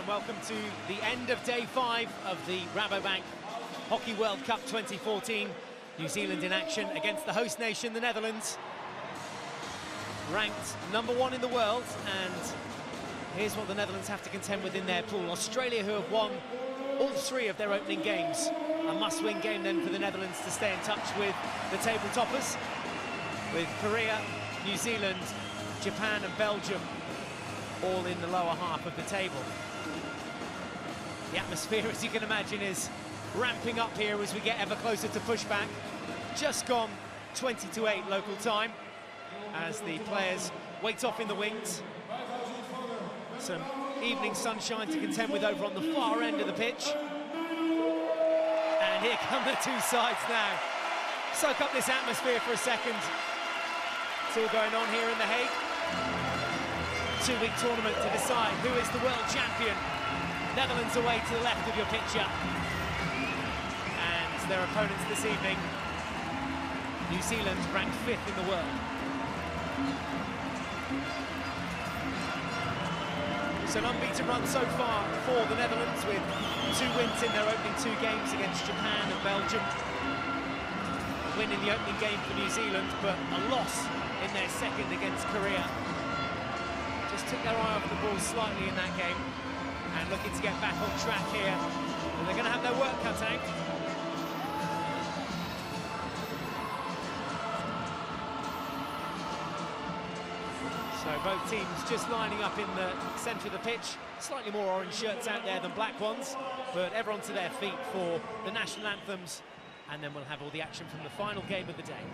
welcome to the end of day 5 of the Rabobank Hockey World Cup 2014. New Zealand in action against the host nation, the Netherlands. Ranked #1 in the world, and here's what the Netherlands have to contend with in their pool. Australia, who have won all 3 of their opening games. A must-win game then for the Netherlands to stay in touch with the table toppers, with Korea, New Zealand, Japan and Belgium all in the lower half of the table. The atmosphere, as you can imagine, is ramping up here as we get ever closer to pushback. Just gone 20-8 local time as the players wait off in the wings. Some evening sunshine to contend with over on the far end of the pitch. And here come the two sides now. Soak up this atmosphere for a second. It's all going on here in The Hague. 2-week tournament to decide who is the world champion. Netherlands away to the left of your picture. And their opponents this evening, New Zealand, ranked 5th in the world. It's an unbeaten run so far for the Netherlands, with 2 wins in their opening 2 games against Japan and Belgium. A win in the opening game for New Zealand, but a loss in their second against Korea. Just took their eye off the ball slightly in that game, and looking to get back on track here. And they're going to have their work cut out. So both teams just lining up in the centre of the pitch. Slightly more orange shirts out there than black ones, but everyone to their feet for the national anthems, and then we'll have all the action from the final game of the day.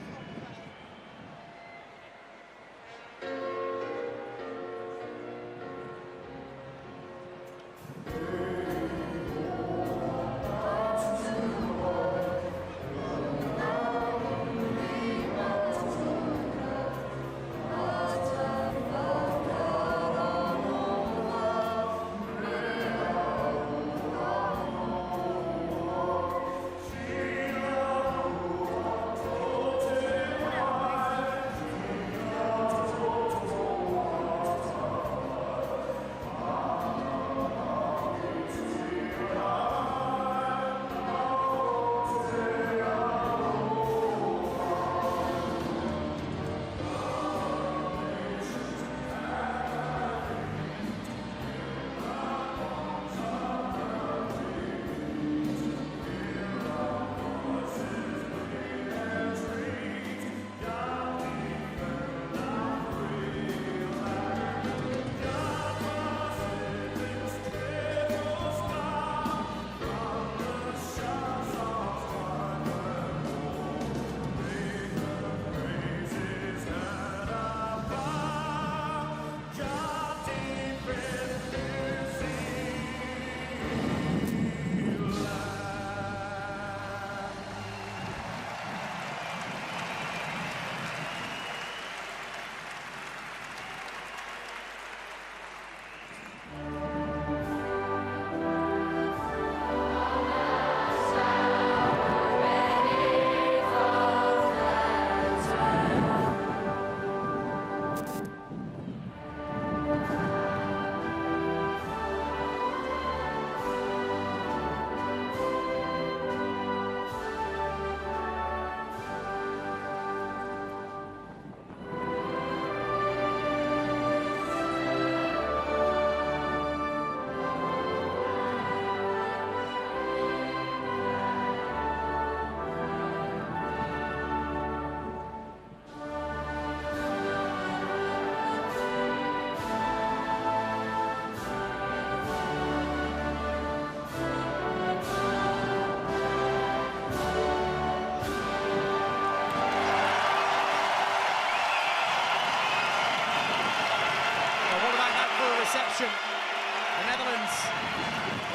The Netherlands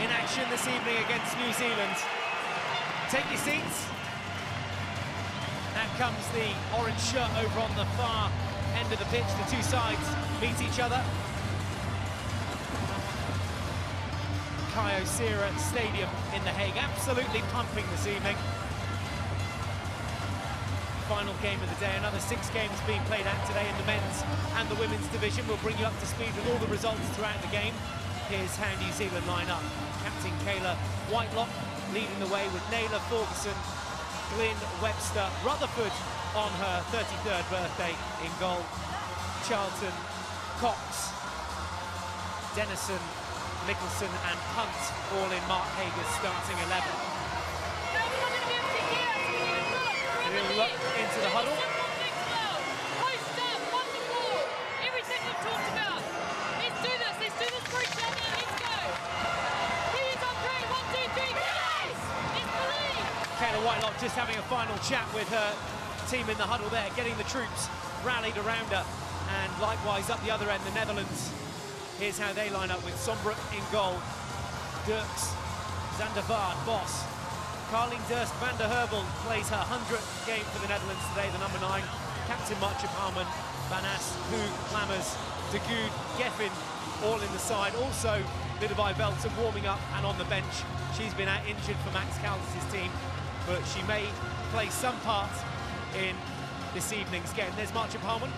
in action this evening against New Zealand. Take your seats. That comes the orange shirt over on the far end of the pitch. The two sides meet each other. Kyocera Stadium in The Hague, absolutely pumping this evening. Final game of the day, another 6 games being played out today in the men's and the women's division. We'll bring you up to speed with all the results throughout the game. Here's how New Zealand line up. Captain Kayla Whitelock leading the way with Naylor Ferguson, Glyn Webster, Rutherford on her 33rd birthday in goal, Charlton, Cox, Dennison, Nicholson and Hunt all in Mark Hager's starting 11. We'll look into the huddle. Everything we've talked about. Let's do this for each other. Let's go. Here's on three. 1, 2, 3. Yes! Let's believe. Kayla Whitelock just having a final chat with her team in the huddle there, getting the troops rallied around her. And likewise up the other end, the Netherlands. Here's how they line up with Sombroek in goal. Dirks, Zandervaart, Bos. Carleen Durst van der Herbel plays her 100th game for the Netherlands today, the number 9. Captain Martje Palmen, Van As, Hague, Lammers, De Goed, Geffen, all in the side. Also, Lidebai Belton warming up and on the bench. She's been out injured for Max Caldas' team, but she may play some part in this evening's game. There's Martje Palmen,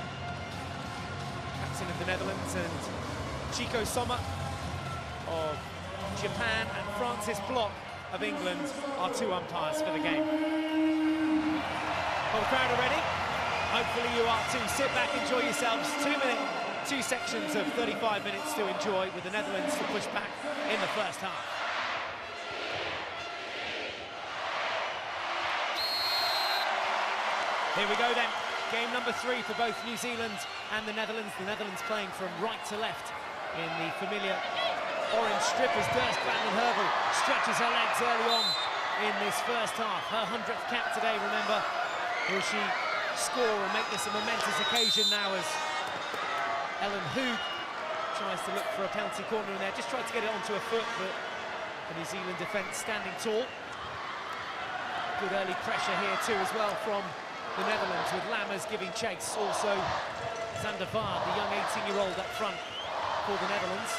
captain of the Netherlands, and Chico Sommer of Japan, and Francis Block of England are 2 umpires for the game. Well, the crowd are ready. Hopefully you are too. Sit back, enjoy yourselves. 2 sections of 35 minutes to enjoy, with the Netherlands to push back in the first half. Here we go then. Game number 3 for both New Zealand and the Netherlands. The Netherlands playing from right to left in the familiar orange strip as Durst van der Herbel stretches her legs early on in this first half. Her 100th cap today, remember. Will she score and make this a momentous occasion now as Ellen Hague tries to look for a penalty corner in there. Just tried to get it onto a foot, but the New Zealand defence standing tall. Good early pressure here too as well from the Netherlands, with Lammers giving chase. Also Zandervaart, the young 18-year-old up front for the Netherlands.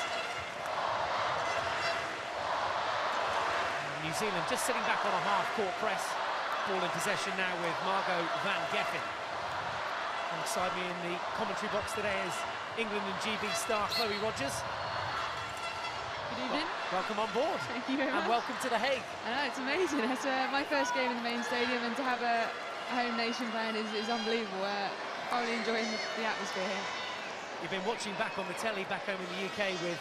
New Zealand just sitting back on a half-court press. Ball in possession now with Margot van Geffen. Alongside me in the commentary box today is England and GB star Chloe Rogers. Good evening. Welcome on board. Thank you very much. And welcome to The Hague. I know, it's amazing. It's my first game in the main stadium, and to have a home nation fan is unbelievable. Thoroughly enjoying the atmosphere here. You've been watching back on the telly back home in the UK with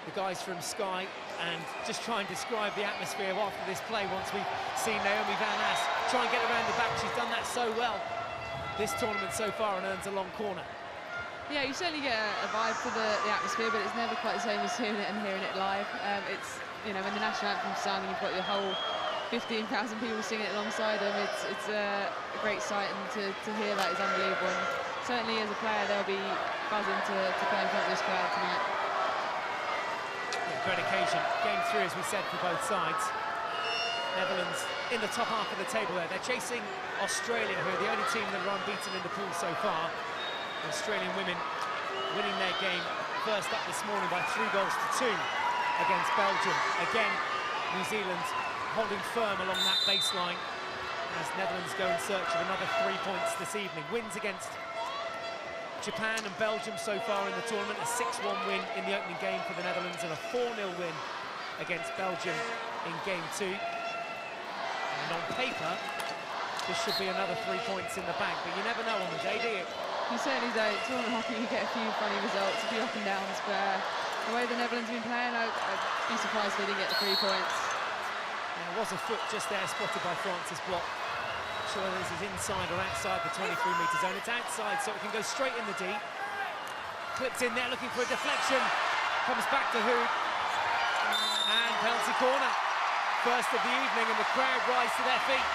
the guys from Sky, and just try and describe the atmosphere after this play once we've seen Naomi Van As try and get around the back. She's done that so well this tournament so far and earns a long corner. Yeah, you certainly get a vibe for the atmosphere, but it's never quite the same as hearing it and hearing it live. It's, you know, when the national anthem's sung and you've got your whole 15,000 people singing it alongside them, it's a great sight, and to hear that is unbelievable. And certainly as a player, they'll be buzzing to play in front of this crowd tonight. Great occasion. Game 3, as we said, for both sides. Netherlands in the top half of the table there. They're chasing Australia, who are the only team that are unbeaten in the pool so far. Australian women winning their game first up this morning by 3-2 against Belgium. Again, New Zealand holding firm along that baseline as Netherlands go in search of another 3 points this evening. Wins against Japan and Belgium so far in the tournament, a 6-1 win in the opening game for the Netherlands and a 4-0 win against Belgium in game 2. And on paper, this should be another 3 points in the bank, but you never know on the day, do you? You certainly don't. Tournament hockey, you get a few funny results, a few up and downs, but the way the Netherlands have been playing, I'd be surprised if they didn't get the 3 points. There was a foot just there spotted by Francis Block. Not sure whether this is inside or outside the 23-metre zone. It's outside, so it can go straight in the D. Clipped in there, looking for a deflection. Comes back to Hague. And penalty corner. First of the evening, and the crowd rise to their feet.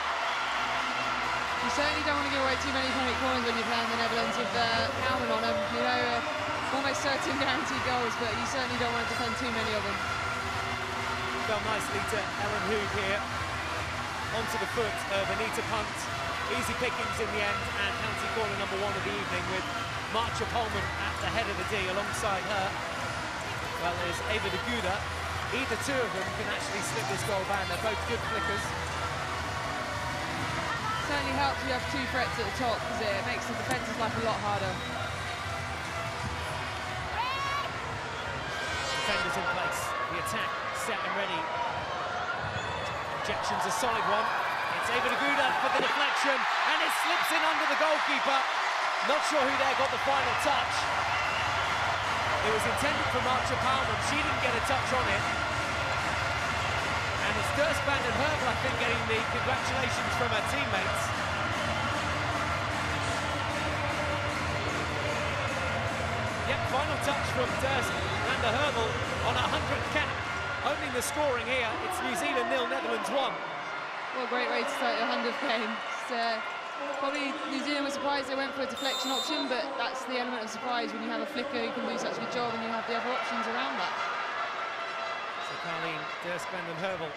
You certainly don't want to give away too many penalty corners when you're playing the Netherlands with Alman on them. You know, almost certain guaranteed goals, but you certainly don't want to defend too many of them. Fell nicely to Ellen Hague here. Onto the foot of Anita Punt. Easy pickings in the end, and penalty corner number 1 of the evening with Martje Palmen at the head of the D. Alongside her, well, there's Eva de Guda. Either two of them can actually slip this goal ban. They're both good flickers. Certainly helps you have 2 threats at the top, because it makes the defence's life a lot harder. defenders in place. The attack set and ready. Injection's a solid one. It's Aguda for the deflection, and it slips in under the goalkeeper. Not sure who there got the final touch. It was intended for Marcia Palmer. She didn't get a touch on it. And it's Durstband and Herbel, I think, getting the congratulations from her teammates. Yep, final touch from Durst and the Herbel on a 100th cap. Opening the scoring here, it's New Zealand 0, Netherlands 1. What a great way to start your 100th game. Probably New Zealand was surprised they went for a deflection option, but that's the element of surprise when you have a flicker who can do such a good job and you have the other options around that. So Carleen, Durstband and Herbel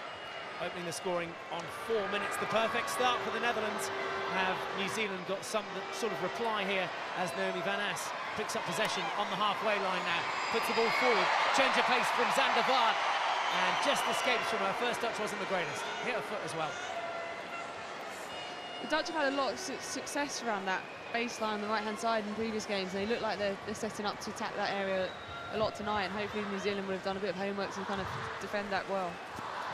opening the scoring on 4 minutes. The perfect start for the Netherlands. Have New Zealand got some sort of reply here as Naomi van As picks up possession on the halfway line now. Puts the ball forward, change of pace from Zander Vaart, and just escapes from her first touch wasn't the greatest. Hit her foot as well. The Dutch have had a lot of success around that baseline on the right-hand side in previous games. They look like they're setting up to attack that area a lot tonight, and hopefully New Zealand would have done a bit of homework to kind of defend that well.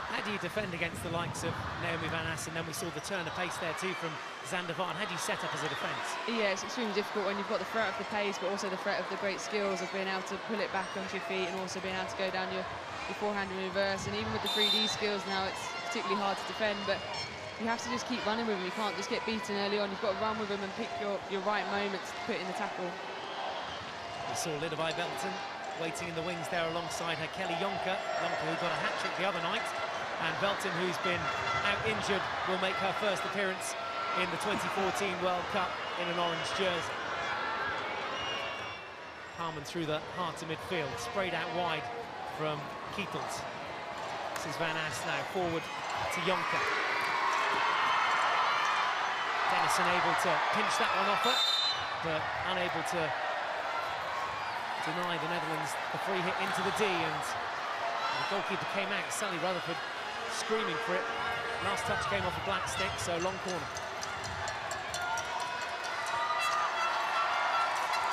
How do you defend against the likes of Naomi van As, and then we saw the turn of pace there too from Zander Vaart? How do you set up as a defence? Yeah, it's extremely difficult when you've got the threat of the pace, but also the threat of the great skills of being able to pull it back onto your feet and also being able to go down your forehand in reverse. And even with the 3D skills now, it's particularly hard to defend, but you have to just keep running with them. You can't just get beaten early on. You've got to run with them and pick your right moments to put in the tackle. We saw Lidevi Belton waiting in the wings there alongside her Kelly Jonker. Jonker who got a hat-trick the other night. And Belton, who's been out injured, will make her first appearance in the 2014 World Cup in an orange jersey. Harman through the heart of midfield, sprayed out wide from Kietels. This is Van As now, forward to Jonker. Dennison able to pinch that one off her, but unable to deny the Netherlands the free hit into the D, and the goalkeeper came out, Sally Rutherford, screaming for it. Last touch came off a black stick, so long corner.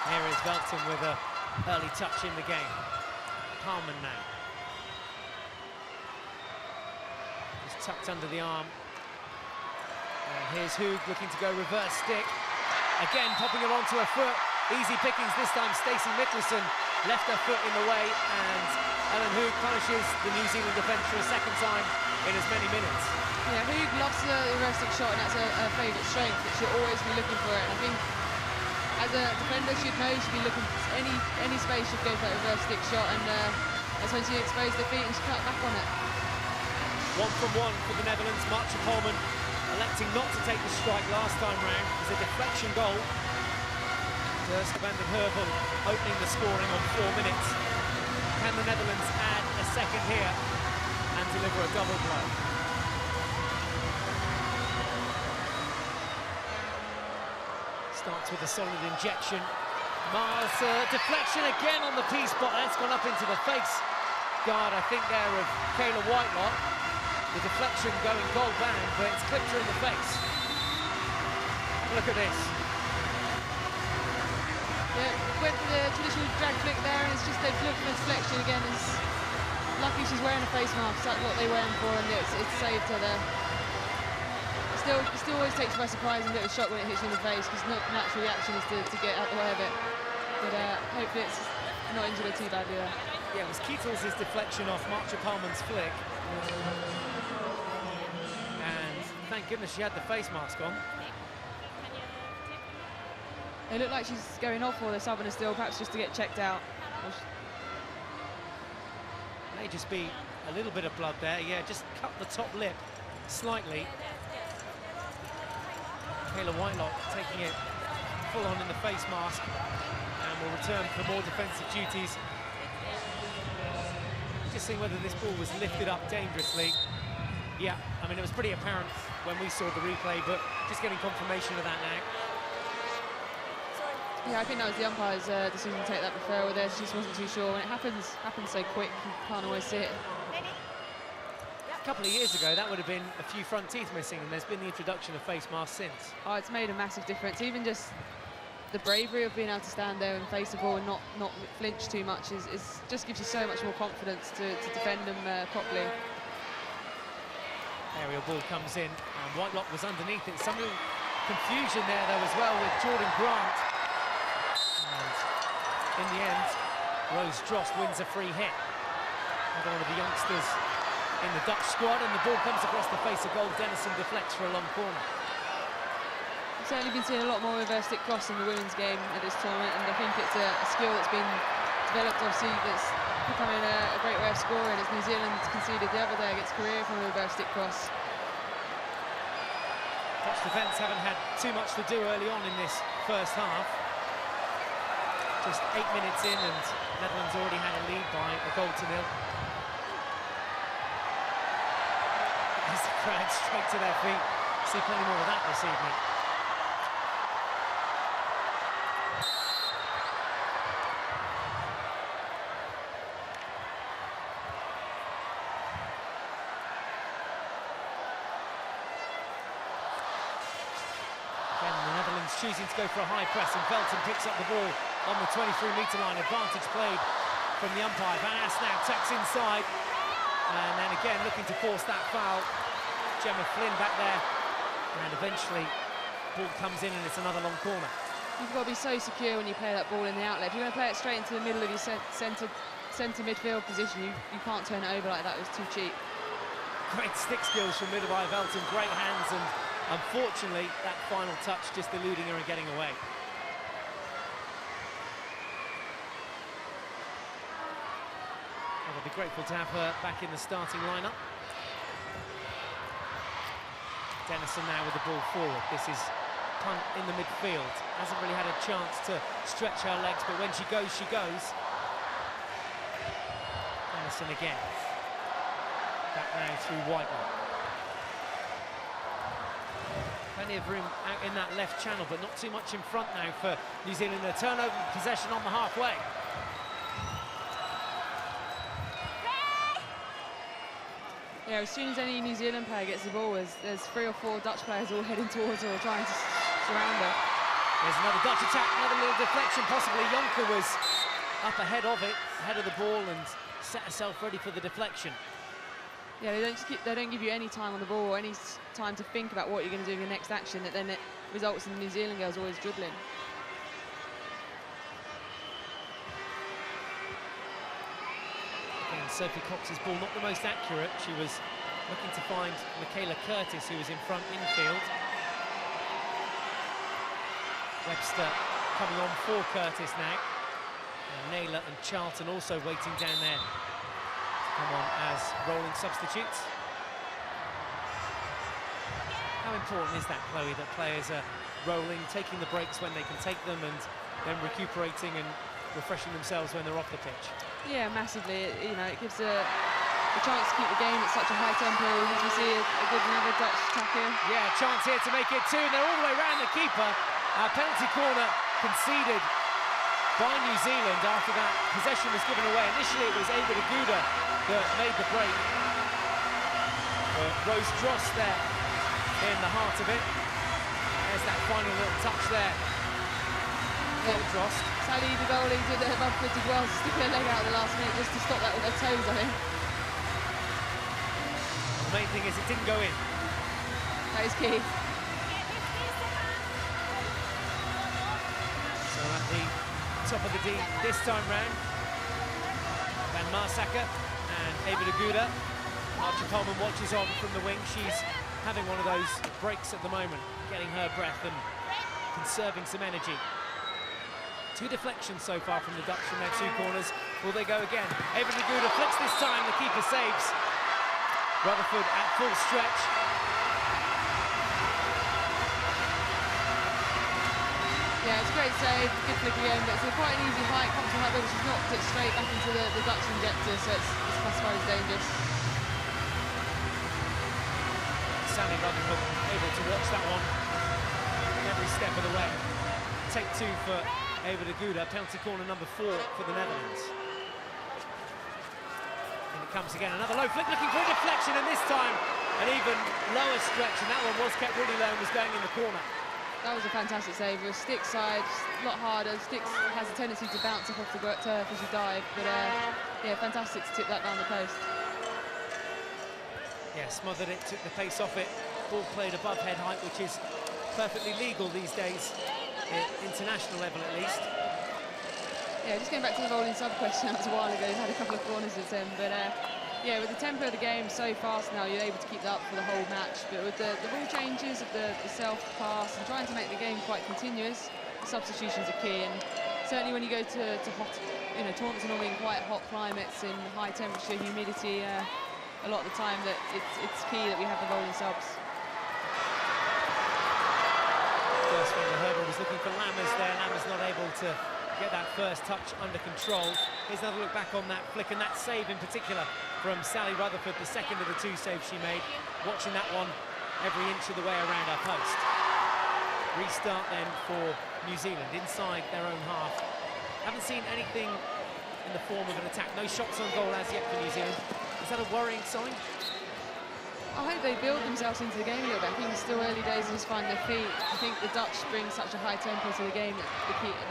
Here is Belton with an early touch in the game. Palman now. Just tucked under the arm. And here's Hague looking to go reverse stick. Again, popping it onto her foot. Easy pickings this time. Stacey Mikkelsen left her foot in the way, and Ellen Hague punishes the New Zealand defence for a second time in as many minutes. Yeah, Hague loves the reverse stick shot, and that's her favourite strength, that she'll always be looking for it. And I think as a defender, she'd know she'd be looking for any space, she'd go for that reverse stick shot, and that's when she exposed her feet and she cut back on it. 1 from 1 for the Netherlands. Marcia Palmer electing not to take the strike last time round. It was a deflection goal. Durstband and Herbel opening the scoring on 4 minutes. Can the Netherlands add a second here and deliver a double blow? Starts with a solid injection. Mars, deflection again on the P-spot. That's gone up into the face guard, I think, there of Kayla Whitelock. The deflection going goal-bound, but it's clipped her in the face. Look at this. Yeah, went for the traditional drag flick there, and it's just they've looked for the deflection again. It's lucky she's wearing a face mask. That's what they were in for, and it's saved her there. It still always takes you by surprise and a bit of a shock when it hits you in the face, because the natural reaction is to get out the way of it. But hopefully it's not injured her too badly there. Yeah, it was Kietels' deflection off Marcia Palman's flick. And thank goodness she had the face mask on. It looked like she's going off, or they're subbing her still, perhaps just to get checked out. May just be a little bit of blood there. Yeah, just cut the top lip slightly. Kayla Whitelock taking it full on in the face mask and will return for more defensive duties. Just seeing whether this ball was lifted up dangerously. Yeah, I mean, it was pretty apparent when we saw the replay, but just getting confirmation of that now. Yeah, I think that was the umpire's decision to take that referral there. She just wasn't too sure. When it happens so quick, you can't always see it. A couple of years ago, that would have been a few front teeth missing, and there's been the introduction of face masks since. Oh, it's made a massive difference. Even just the bravery of being able to stand there and face the ball and not flinch too much is just gives you so much more confidence to defend them properly. Aerial ball comes in, and Whitelock was underneath it. Some little confusion there, though, as well, with Jordan Grant. And in the end, Rose Drost wins a free hit. Another one of the youngsters in the Dutch squad, and the ball comes across the face of goal. Dennison deflects for a long corner. I've certainly been seeing a lot more reverse stick cross in the women's game at this tournament, and I think it's a skill that's been developed, obviously, that's becoming a great way of scoring. As New Zealand conceded the other day against Korea from a reverse stick cross. Dutch defence haven't had too much to do early on in this first half. Just 8 minutes in, and Netherlands already had a lead by a goal to nil. As the crowd straight to their feet, see plenty more of that this evening. Choosing to go for a high press, and Velton picks up the ball on the 23-metre line. Advantage played from the umpire. Van Ass now tucks inside, and then again looking to force that foul. Gemma Flynn back there, and eventually ball comes in, and it's another long corner. You've got to be so secure when you play that ball in the outlet. If you're going to play it straight into the middle of your centre midfield position, you can't turn it over like that. It was too cheap. Great stick skills from Middelby Velton, great hands, and unfortunately, that final touch just eluding her and getting away. I'll be grateful to have her back in the starting lineup. Dennison now with the ball forward. This is punt in the midfield. Hasn't really had a chance to stretch her legs, but when she goes, she goes. Dennison again. Back now through Whitelock. Plenty of room out in that left channel, but not too much in front now for New Zealand. A turnover possession on the halfway. Yeah, as soon as any New Zealand player gets the ball, there's 3 or 4 Dutch players all heading towards her or trying to surround her. There's another Dutch attack, another little deflection, possibly. Jonker was up ahead of it, ahead of the ball, and set herself ready for the deflection. Yeah, they don't give you any time on the ball or any time to think about what you're going to do in the next action, that then it results in the New Zealand girls always dribbling. Again, Sophie Cox's ball not the most accurate. She was looking to find Michaela Curtis, who was in front infield. Webster coming on for Curtis now. And Naylor and Charlton also waiting down there. Come on as rolling substitutes. How important is that, Chloe, that players are rolling, taking the breaks when they can take them, and then recuperating and refreshing themselves when they're off the pitch? Yeah, massively. It gives a chance to keep the game at such a high tempo. As we see another Dutch attack here. Yeah, chance here to make it 2, and they're all the way around the keeper. Penalty corner conceded by New Zealand after that possession was given away. Initially it was Ava de Gouda that made the break. But Rose Drost there in the heart of it. There's that final little touch there. Yeah. Drost. Sally, the goalie, did her above footed well, sticking her leg out at the last minute just to stop that with her toes, I think. The main thing is it didn't go in. That is key. So at the top of the D this time round, Van Marsacker and Ava de Gouda. Archer Coleman watches on from the wing. She's having one of those breaks at the moment, getting her breath and conserving some energy. 2 deflections so far from the Dutch from their 2 corners. Will they go again? Ava de Gouda flicks this time, the keeper saves. Rutherford at full stretch. Yeah, it's a great save, good flick again, but it's quite an easy height, comes from her, but she's knocked it straight back into the Dutch injector, so it's classified as dangerous. Sally Rutherford able to watch that one every step of the way. Take 2 for Ava de Gouda, penalty corner number 4 for the Netherlands. And it comes again, another low flick looking for a deflection, and this time an even lower stretch, and that one was kept really low and was going in the corner. That was a fantastic save. It was stick side, a lot harder. Sticks has a tendency to bounce off the turf as you dive, but yeah, fantastic to tip that down the post. Yeah, smothered it, took the pace off it. Ball played above head height, which is perfectly legal these days, at international level at least. Yeah, just going back to the rolling sub question, that was a while ago. He's had a couple of corners at him, but yeah, with the tempo of the game so fast now, you're able to keep that up for the whole match. But with the rule changes of the self-pass and trying to make the game quite continuous, the substitutions are key. And certainly when you go to hot, tournaments are normally in quite hot climates, in high temperature, humidity, a lot of the time that it's key that we have the rolling subs. First from the hurdle was looking for Lammers there. Lammers not able to get that first touch under control. Here's another look back on that flick and that save in particular from Sally Rutherford, the second of the two saves she made. Watching that one every inch of the way around our post. Restart then for New Zealand inside their own half. Haven't seen anything in the form of an attack. No shots on goal as yet for New Zealand. Is that a worrying sign? I hope they build themselves into the game a little bit. I think it's still early days and just find their feet. I think the Dutch bring such a high tempo to the game that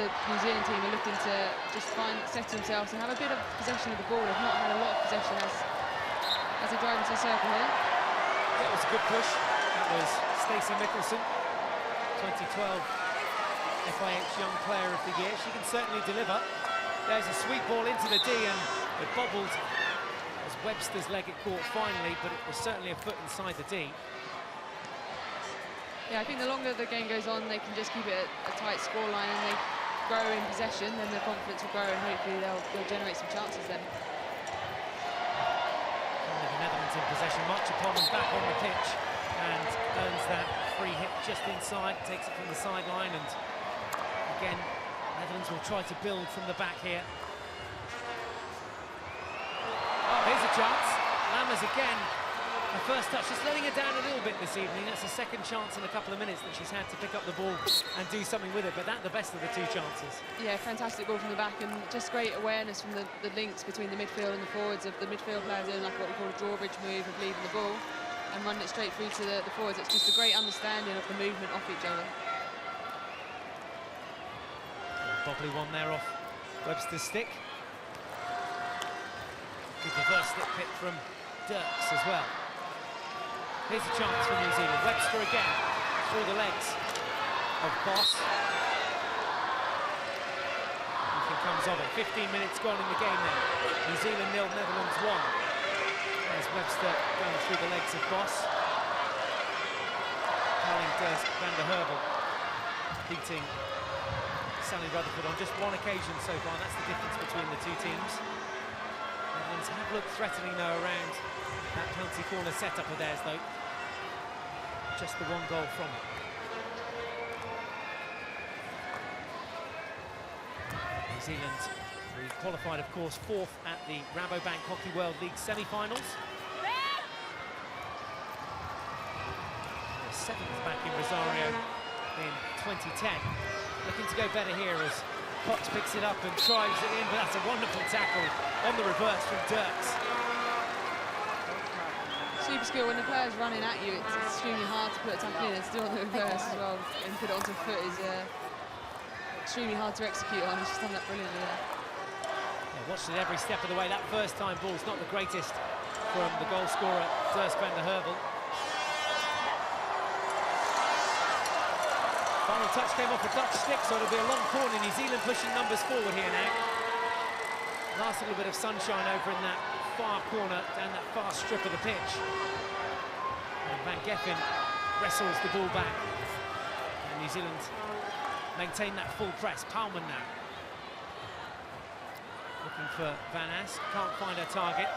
the New Zealand team are looking to just settle themselves and have a bit of possession of the ball. They've not had a lot of possession as they drive into the circle here. That was a good push. That was Stacey Mickelson, 2012 FIH Young Player of the Year. She can certainly deliver. There's a sweet ball into the D and it bobbled as Webster's leg it caught finally, but it was certainly a foot inside the D. Yeah, I think the longer the game goes on, they can just keep it a tight scoreline and they grow in possession, then their confidence will grow and hopefully they'll generate some chances then. The Netherlands in possession, March upon them back on the pitch and earns that free hit just inside, takes it from the sideline, and again, Netherlands will try to build from the back here. Oh, here's a chance. Lammers again. Her first touch, just letting her down a little bit this evening. That's the second chance in a couple of minutes that she's had to pick up the ball and do something with it, but that's the best of the two chances. Yeah, fantastic ball from the back and just great awareness from the links between the midfield and the forwards, of the midfield players doing like what we call a drawbridge move of leaving the ball and running it straight through to the forwards. It's just a great understanding of the movement off each other. Bobley one there off Webster's stick. Good reverse slip hit from Dirks as well. Here's a chance for New Zealand. Webster again through the legs of Boss. Nothing comes of it. 15 minutes gone in the game then. New Zealand 0, Netherlands 1. There's Webster going through the legs of Boss. Carling Dirks van der Herbel beating Sally Rutherford on just one occasion so far. That's the difference between the two teams. Netherlands have looked threatening though around that penalty corner setup of theirs though. Just the one goal from it. New Zealand, who qualified of course 4th at the Rabobank Hockey World League semi-finals. 7th back in Rosario in 2010. Looking to go better here as Cox picks it up and drives it in, but that's a wonderful tackle on the reverse from Dirks. Super skill. When the player's running at you, it's extremely hard to put a tackle in and still on the reverse as well, and put it onto foot is extremely hard to execute on. He's just done that brilliantly there. Yeah, watched it every step of the way. That first time ball's not the greatest from the goal scorer Dirks van der Herbel. Final touch came off a Dutch stick, so it'll be a long corner. New Zealand pushing numbers forward here now. Last little bit of sunshine over in that far corner, down that far strip of the pitch. And Van Geffen wrestles the ball back. And New Zealand maintain that full press. Palman now. Looking for Van Ask, can't find her target.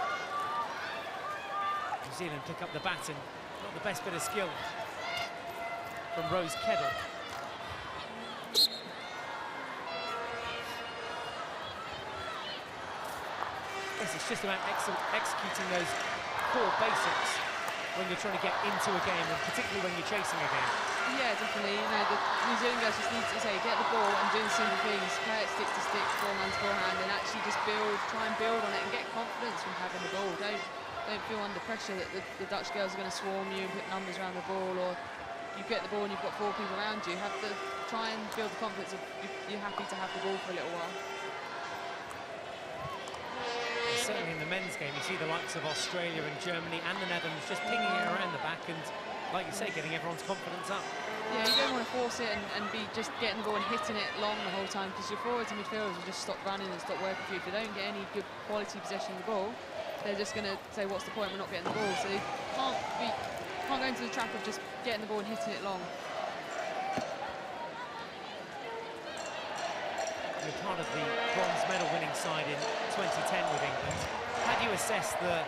New Zealand pick up the baton. Not the best bit of skill from Rose Keddle. It's just about executing those core basics when you're trying to get into a game, and particularly when you're chasing a game. Yeah, definitely. You know, the New Zealand guys just need to get the ball and do the simple things, play it stick to stick, forehand's forehand, and actually just try and build on it and get confidence from having the ball. Don't feel under pressure that the Dutch girls are going to swarm you and put numbers around the ball, or you get the ball and you've got 4 people around you. Have to try and build the confidence of you're happy to have the ball for a little while. Certainly in the men's game, you see the likes of Australia and Germany and the Netherlands just pinging it around the back and, like you say, getting everyone's confidence up. Yeah, you don't want to force it and be just getting the ball and hitting it long the whole time, because your forwards and midfielders will just stop running and stop working for you. If they don't get any good quality possession of the ball, they're just going to say, what's the point, we're not getting the ball. So you can't go into the trap of just getting the ball and hitting it long. You're part of the bronze medal winning side in 2010 with England. How do you assess the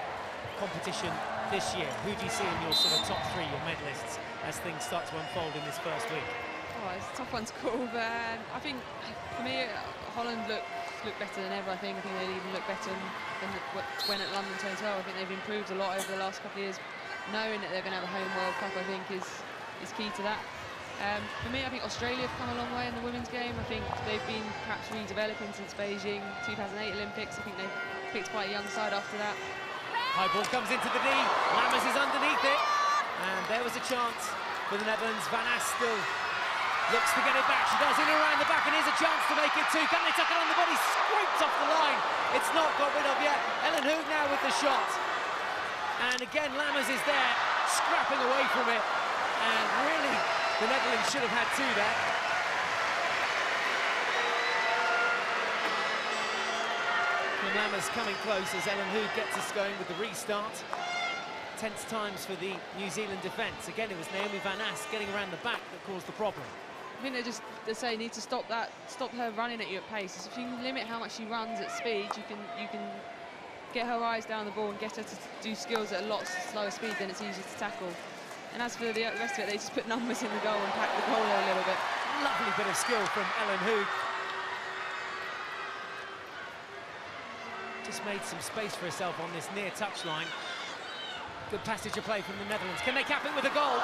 competition this year? Who do you see in your sort of top 3, your medalists, as things start to unfold in this first week? Oh, it's a tough one to call, but I think for me, Holland look better than ever. I think they even look better than when at London 2012. I think they've improved a lot over the last couple of years. Knowing that they're going to have a home World Cup, I think, is key to that. For me, I think Australia have come a long way in the women's game. I think they've been perhaps redeveloping since Beijing 2008 Olympics. I think they've picked quite a young side after that. High ball comes into the knee, Lammers is underneath it, and there was a chance for the Netherlands. Van As still looks to get it back. She does in around the back, and here's a chance to make it 2. Can they tuck it on the body? Scraped off the line. It's not got rid of yet. Ellen Hague now with the shot. And again, Lammers is there, scrapping away from it. And really, the Netherlands should have had 2 there. Lammers coming close as Ellen Hague gets us going with the restart. Tense times for the New Zealand defence. Again, it was Naomi Van As getting around the back that caused the problem. I think they say need to stop her running at you at pace. So if you can limit how much she runs at speed, you can get her eyes down the ball and get her to do skills at a lot slower speed, then it's easier to tackle. And as for the rest of it, they just put numbers in the goal and pack the goal a little bit. Lovely bit of skill from Ellen Hague. Just made some space for herself on this near touchline. Good passage of play from the Netherlands. Can they cap it with a goal?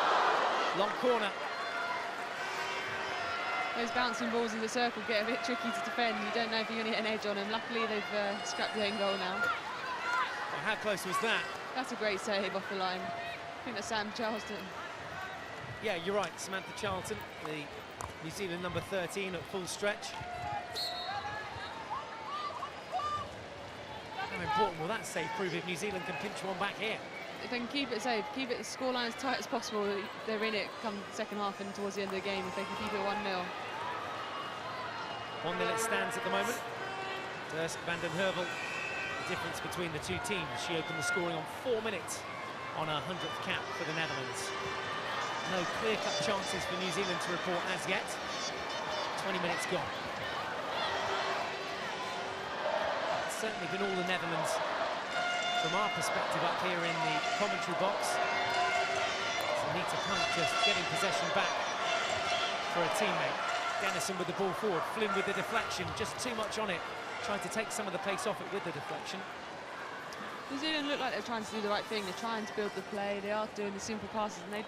Long corner. Those bouncing balls in the circle get a bit tricky to defend. You don't know if you're going to get an edge on them. Luckily, they've scrapped the own goal now. Well, how close was that? That's a great save off the line. I think that's Sam Charlton. Yeah, you're right. Samantha Charlton, the New Zealand number 13 at full stretch. How important will that save prove if New Zealand can pinch one back here? If they can keep it safe, keep it the scoreline as tight as possible, they're in it come second half and towards the end of the game if they can keep it 1-0. 1-0 it stands at the moment. Dirk van den Heuvel, the difference between the 2 teams. She opened the scoring on 4 minutes on her 100th cap for the Netherlands. No clear-cut chances for New Zealand to report as yet. 20 minutes gone. It's certainly been all the Netherlands from our perspective up here in the commentary box. Anita Punt just getting possession back for a teammate. Dennison with the ball forward, Flynn with the deflection, just too much on it. Tried to take some of the pace off it with the deflection. New Zealand look like they're trying to do the right thing. They're trying to build the play. They are doing the simple passes, and they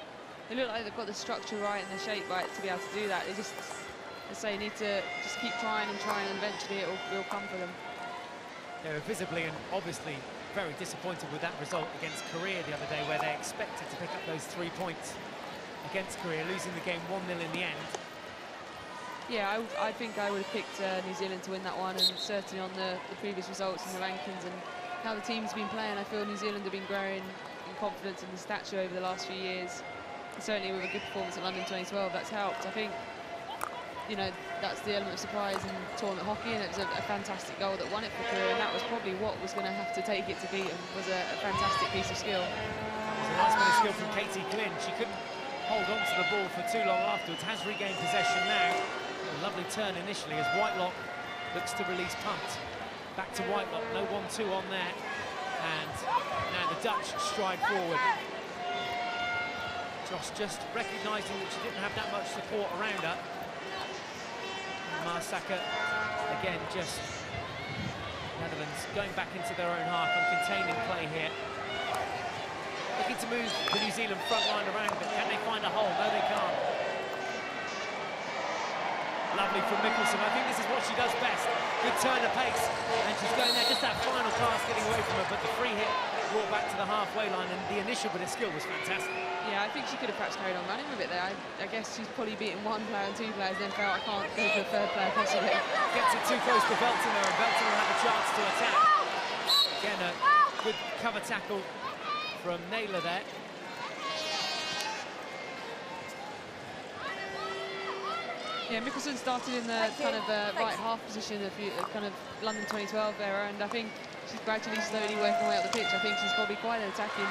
look like they've got the structure right and the shape right to be able to do that. They just, as I say, need to just keep trying, and eventually it will come for them. They were visibly and obviously very disappointed with that result against Korea the other day, where they expected to pick up those 3 points against Korea, losing the game 1-0 in the end. Yeah, I think I would have picked New Zealand to win that one, and certainly on the previous results and the rankings and how the team's been playing, I feel New Zealand have been growing in confidence and in stature over the last few years. And certainly with a good performance at London 2012, that's helped. I think, you know, that's the element of surprise in tournament hockey, and it was a fantastic goal that won it for Korea, and that was probably what was going to have to take it to beat them, was a fantastic piece of skill. It was a nice bit of skill from Katie Glynn. She couldn't hold on to the ball for too long afterwards, has regained possession now. A lovely turn initially as Whitelock looks to release Punt. Back to Whitelock, no 1-2 on there, and now the Dutch stride forward. Joss just recognising that she didn't have that much support around her. Marsaka, again, just Netherlands going back into their own half and containing play here. Looking to move the New Zealand front line around, but can they find a hole? No, they can't. Lovely from Mickelson. I think this is what she does best. Good turn of pace, and she's going there. Just that final pass getting away from her, but the free hit brought back to the halfway line, and the initial bit of skill was fantastic. Yeah, I think she could have perhaps carried on running a bit there. I guess she's probably beaten one player and two players, then felt I can't go for a third player possibly. Gets it too close to Belton there, and Belton will have a chance to attack. Again, a good cover tackle from Naylor there. Yeah, Mikkelsen started in the kind of right half position of kind of London 2012 era, and I think she's gradually, slowly working her way up the pitch. I think she's probably quite an attacking.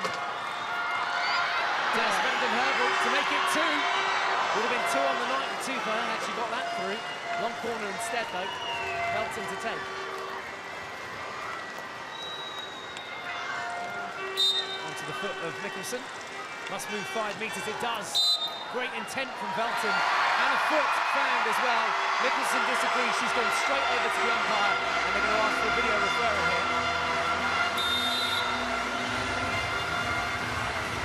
Des van den Heuvel to make it 2. Would have been 2 on the night with 2 for her had she got that through. Long corner instead though. Belton to take. Onto the foot of Mikkelsen. Must move 5 metres, it does. Great intent from Belton. And a foot found as well. Mikkelsen disagrees, she's gone straight over to the umpire, and they're going to ask for a video referral here.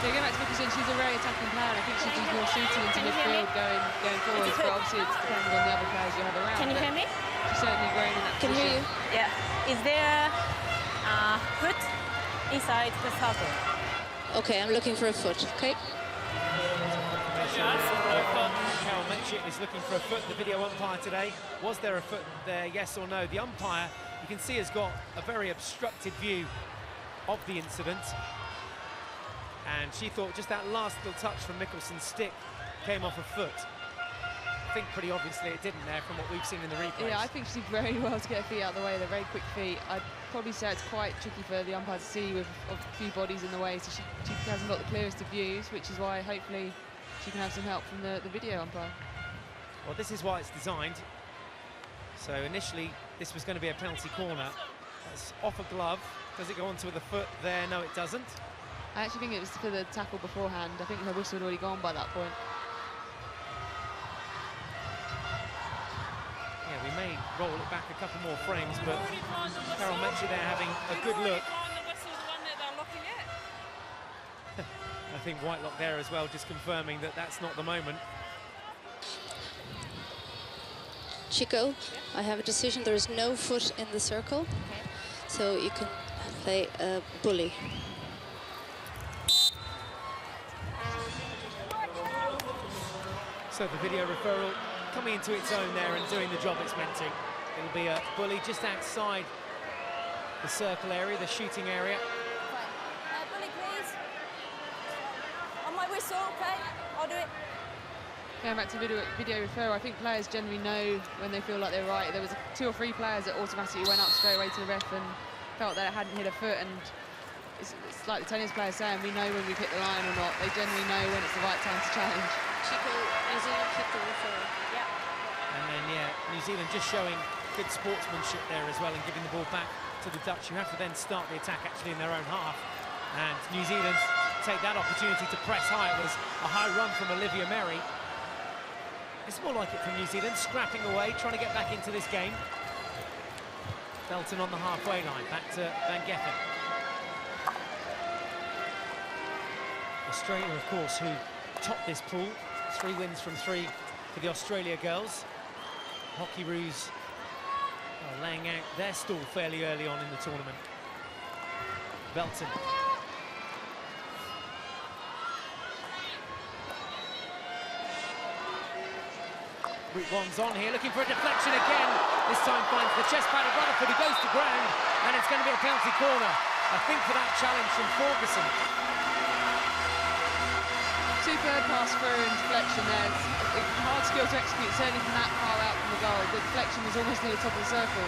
Yeah, going back to Mikkelsen, she's a very attacking player, and I think she's more suited into midfield going forward, but obviously it's depending on the other players you have around. Can you hear me? She's certainly growing in that Can position. hear you. Yeah. Is there a foot inside the circle? Okay, I'm looking for a foot, okay? Carol Metchett is looking for a foot, the video umpire today. Was there a foot there, yes or no? The umpire, you can see, has got a very obstructed view of the incident. And she thought just that last little touch from Mikkelsen's stick came off a foot. I think pretty obviously it didn't there from what we've seen in the replays. Yeah, I think she did very well to get her feet out of the way. They're very quick feet. I'd probably say it's quite tricky for the umpire to see with a few bodies in the way, so she hasn't got the clearest of views, which is why hopefully she can have some help from the video umpire. Well, this is why it's designed. So initially this was going to be a penalty corner. That's off a glove. Does it go onto the foot there? No, it doesn't. I actually think it was for the tackle beforehand. I think her whistle had already gone by that point. Yeah, we may roll it back a couple more frames, but Carol Metchett there having a good look. I think Whitelock there as well, just confirming that that's not the moment. Chico, I have a decision. There is no foot in the circle, so you can play a bully. So the video referral coming into its own there and doing the job it's meant to. It'll be a bully just outside the circle area, the shooting area. Fine. Bully, please. On my whistle, okay? I'll do it. Going back to video referral, I think players generally know when they feel like they're right. There was 2 or 3 players that automatically went up straight away to the ref and felt that it hadn't hit a foot, and it's like the tennis players saying, we know when we've hit the line or not. They generally know when it's the right time to challenge. Chico, New Zealand kicked the referral. Yeah. And then, yeah, New Zealand just showing good sportsmanship there as well and giving the ball back to the Dutch, who have to then start the attack actually in their own half. And New Zealand take that opportunity to press high. It was a high run from Olivia Merry. It's more like it from New Zealand, scrapping away, trying to get back into this game. Belton on the halfway line, back to Van Geffen. Australia, of course, who topped this pool. 3 wins from 3 for the Australia girls. Hockeyroos laying out their stall fairly early on in the tournament. Belton. Route 1's on here, looking for a deflection again. This time finds the chest pad of Rutherford, who goes to ground, and it's going to be a penalty corner. I think for that challenge from Ferguson. Superb pass through and deflection there. It's a hard skill to execute, certainly from that far out from the goal. The deflection was almost near the top of the circle.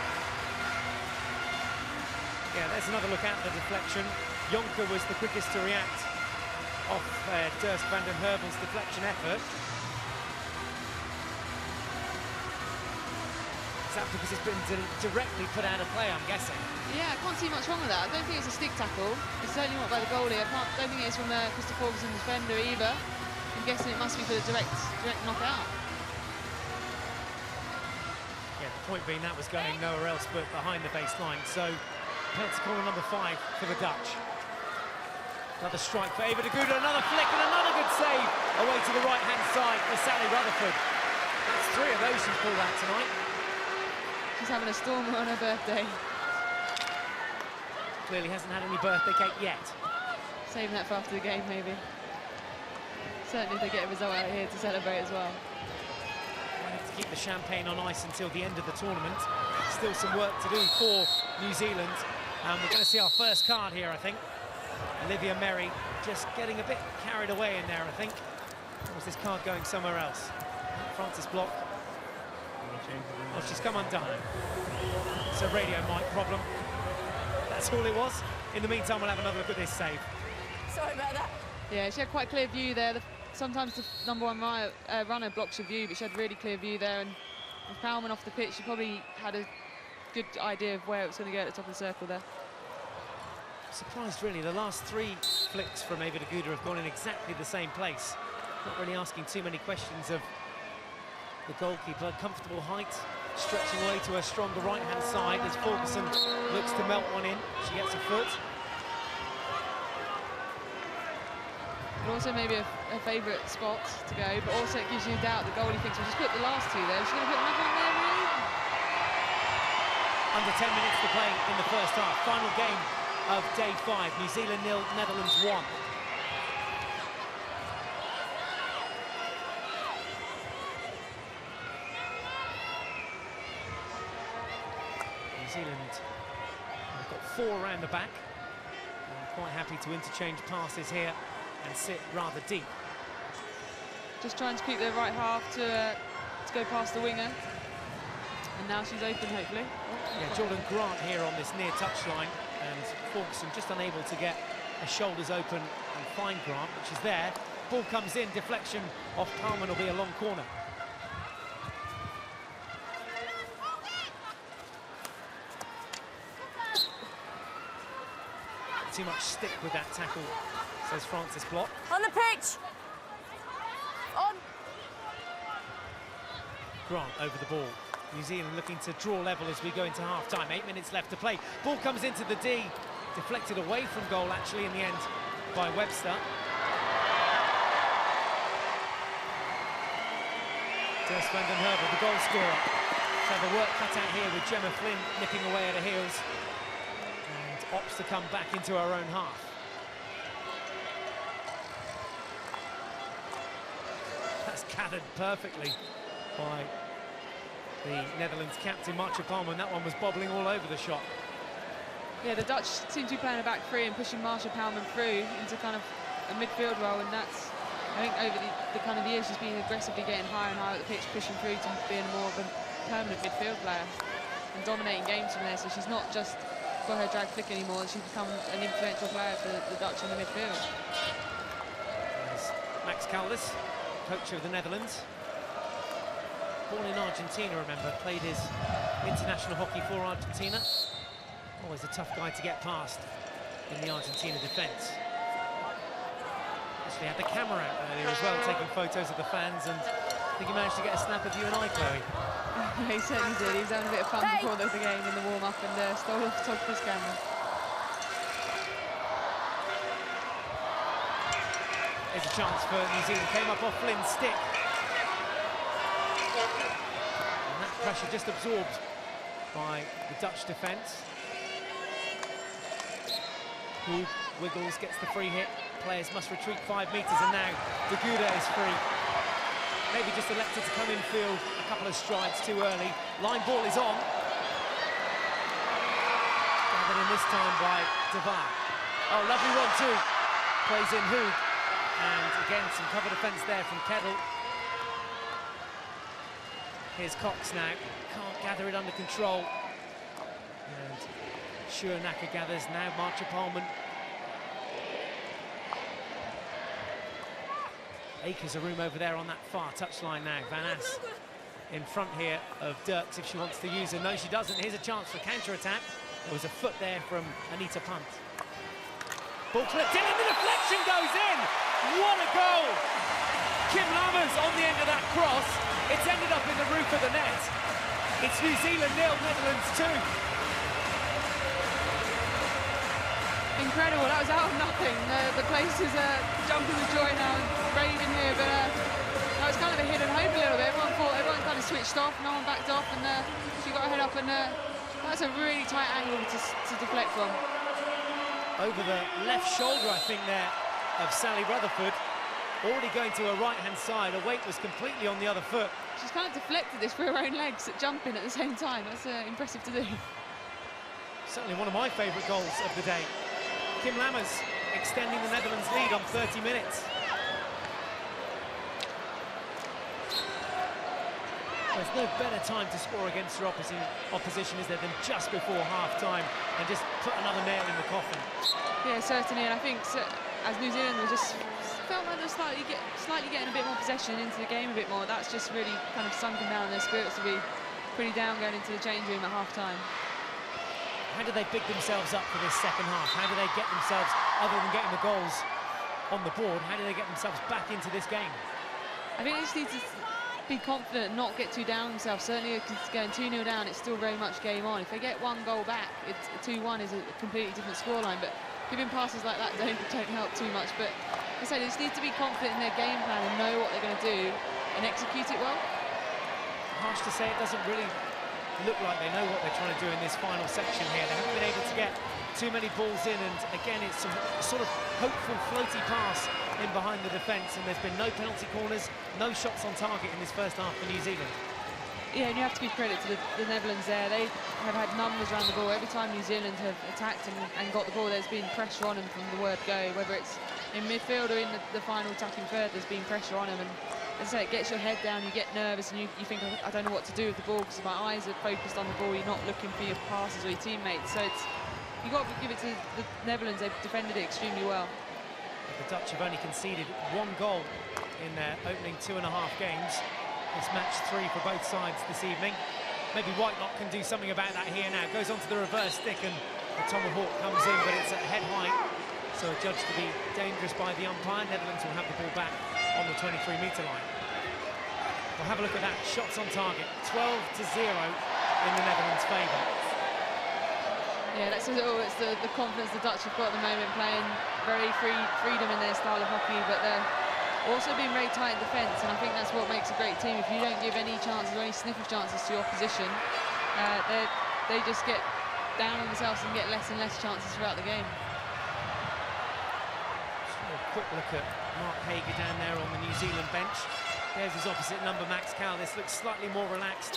Yeah, there's another look at the deflection. Jonker was the quickest to react off Durst van den Heuvel's deflection effort. Is that because it's been directly put out of play, I'm guessing? Yeah, I can't see much wrong with that. I don't think it's a stick tackle. It's certainly not by the goalie. I don't think it's from Krista Ferguson's defender either. I'm guessing it must be for the direct knockout. Yeah, the point being that was going nowhere else but behind the baseline. So, penalty corner number 5 for the Dutch. Another strike for Ava de Gouda, another flick and another good save away to the right-hand side for Sally Rutherford. That's 3 of those she's pulled out tonight. She's having a stormer on her birthday. Clearly hasn't had any birthday cake yet. Saving that for after the game, maybe. Certainly if they get a result out here to celebrate as well. They have to keep the champagne on ice until the end of the tournament. Still some work to do for New Zealand. And we're going to see our first card here, I think. Olivia Merry just getting a bit carried away in there, I think. Or was this card going somewhere else? Frances Block. Oh, she's come undone. It's a radio mic problem. That's all it was. In the meantime, we'll have another look at this save. Sorry about that. Yeah, she had quite clear view there. Sometimes the #1 runner blocks your view, but she had really clear view there. And with Baumann off the pitch, she probably had a good idea of where it was going to go at the top of the circle there. Surprised, really. The last 3 flicks from Eva de Guda have gone in exactly the same place. Not really asking too many questions of the goalkeeper. Comfortable height, stretching away to her stronger right-hand side as Ferguson looks to melt one in. She gets a foot. But also maybe a favourite spot to go, but also it gives you doubt. The goalie thinks, well, she's put the last 2 there. She's going to put another one there, really? Under 10 minutes to play in the first half. Final game of day 5. New Zealand 0, Netherlands 1. New Zealand have got 4 around the back. I'm quite happy to interchange passes here and sit rather deep. Just trying to keep their right half to go past the winger. And now she's open, hopefully. Yeah, Jordan Grant here on this near touchline, and Ferguson just unable to get her shoulders open and find Grant, but she's there. Ball comes in, deflection off Palmer, will be a long corner. Too much stick with that tackle, says Frances Block. On the pitch. On. Grant over the ball. New Zealand looking to draw level as we go into half-time. 8 minutes left to play. Ball comes into the D. Deflected away from goal, actually, in the end, by Webster. Des van den Heuvel, the goal scorer. So the work cut out here with Gemma Flynn nipping away at her heels. And opts to come back into her own half. That's gathered perfectly by the Netherlands captain, Marcia Palmer, and that one was bobbling all over the shot. Yeah, the Dutch seem to be playing a back 3 and pushing Marcia Palmer through into kind of a midfield role, and that's, I think, over the kind of years she's been aggressively getting higher and higher at the pitch, pushing through to being more of a permanent midfield player and dominating games from there. So she's not just got her drag flick anymore, she's become an influential player for the Dutch in the midfield. There's Max Caldas, coach of the Netherlands. Born in Argentina, remember, played his international hockey for Argentina. Always a tough guy to get past in the Argentina defence. Actually had the camera out earlier as well, taking photos of the fans, and I think he managed to get a snap of you and I, Chloe. He certainly did. He was having a bit of fun before the game in the warm-up and stole off the top of his camera. There's a chance for New Zealand. Came up off Flynn's stick. And that pressure just absorbed by the Dutch defence. Hague wiggles, gets the free hit. Players must retreat 5 metres, and now de Guda is free. Maybe just elected to come in field a couple of strides too early. Line ball is on. Gathered in this time by De Waal. Oh, lovely one too. Plays in Hague. And again, some cover defence there from Kettle. Here's Cox now. Can't gather it under control. And Schuernacke gathers now. Marcia Palmer. Acres of room over there on that far touchline now. Van Ass in front here of Dirks if she wants to use her. No, she doesn't. Here's a chance for counter-attack. There was a foot there from Anita Punt. Ball clipped in and the deflection goes in! What a goal! Kim Lammers on the end of that cross. It's ended up in the roof of the net. It's New Zealand 0, Netherlands 2. Incredible, that was out of nothing. The place is jumping with joy now and raving here, but that was kind of a hidden hope a little bit. Everyone kind of switched off, no one backed off, and she got her head up, and that's a really tight angle to deflect from. Over the left shoulder, I think, there, of Sally Rutherford. already going to her right-hand side. Her weight was completely on the other foot. She's kind of deflected this through her own legs at jumping at the same time. That's impressive to do. Certainly one of my favourite goals of the day. Kim Lammers extending the Netherlands lead on 30 minutes. There's no better time to score against your opposition, is there, than just before half-time and just put another nail in the coffin. Yeah, certainly, and I think as New Zealand was just felt like they're slightly getting a bit more possession into the game a bit more. That's just really kind of sunken down their spirits to be pretty down going into the change room at half-time. How do they big themselves up for this second half? How do they get themselves, other than getting the goals on the board, how do they get themselves back into this game? I think they just need to be confident and not get too down themselves. Certainly if it's going 2-0 down, it's still very much game on. If they get one goal back, 2-1 is a completely different scoreline, but giving passes like that don't help too much. But I say they just need to be confident in their game plan and know what they're going to do and execute it well. Harsh to say, it doesn't really look like they know what they're trying to do in this final section here. They haven't been able to get too many balls in, and again it's a sort of hopeful floaty pass in behind the defence, and there's been no penalty corners, no shots on target in this first half for New Zealand. Yeah, and you have to give credit to the Netherlands there. They have had numbers around the ball. Every time New Zealand have attacked and got the ball, there's been pressure on them from the word go. Whether it's in midfield or in the final attacking third, there's been pressure on them. And as I say, it gets your head down, you get nervous, and you think, I don't know what to do with the ball because my eyes are focused on the ball. You're not looking for your passes or your teammates. So you've got to give it to the Netherlands. They've defended it extremely well. The Dutch have only conceded one goal in their opening 2.5 games. It's match 3 for both sides this evening. Maybe Whitelock can do something about that here now. Goes onto the reverse stick and the tomahawk comes in, but it's at head height. So judged to be dangerous by the umpire. Netherlands will have the ball back on the 23-metre line. We'll have a look at that. Shots on target. 12-0 in the Netherlands' favour. Yeah, that's it's the confidence the Dutch have got at the moment, playing very freedom in their style of hockey, but they're also being very tight in defence, and I think that's what makes a great team. If you don't give any chances or any sniff of chances to your opposition, they just get down on themselves and get less and less chances throughout the game. Just a quick look at Mark Hague down there on the New Zealand bench. There's his opposite number, Max Cal. This looks slightly more relaxed.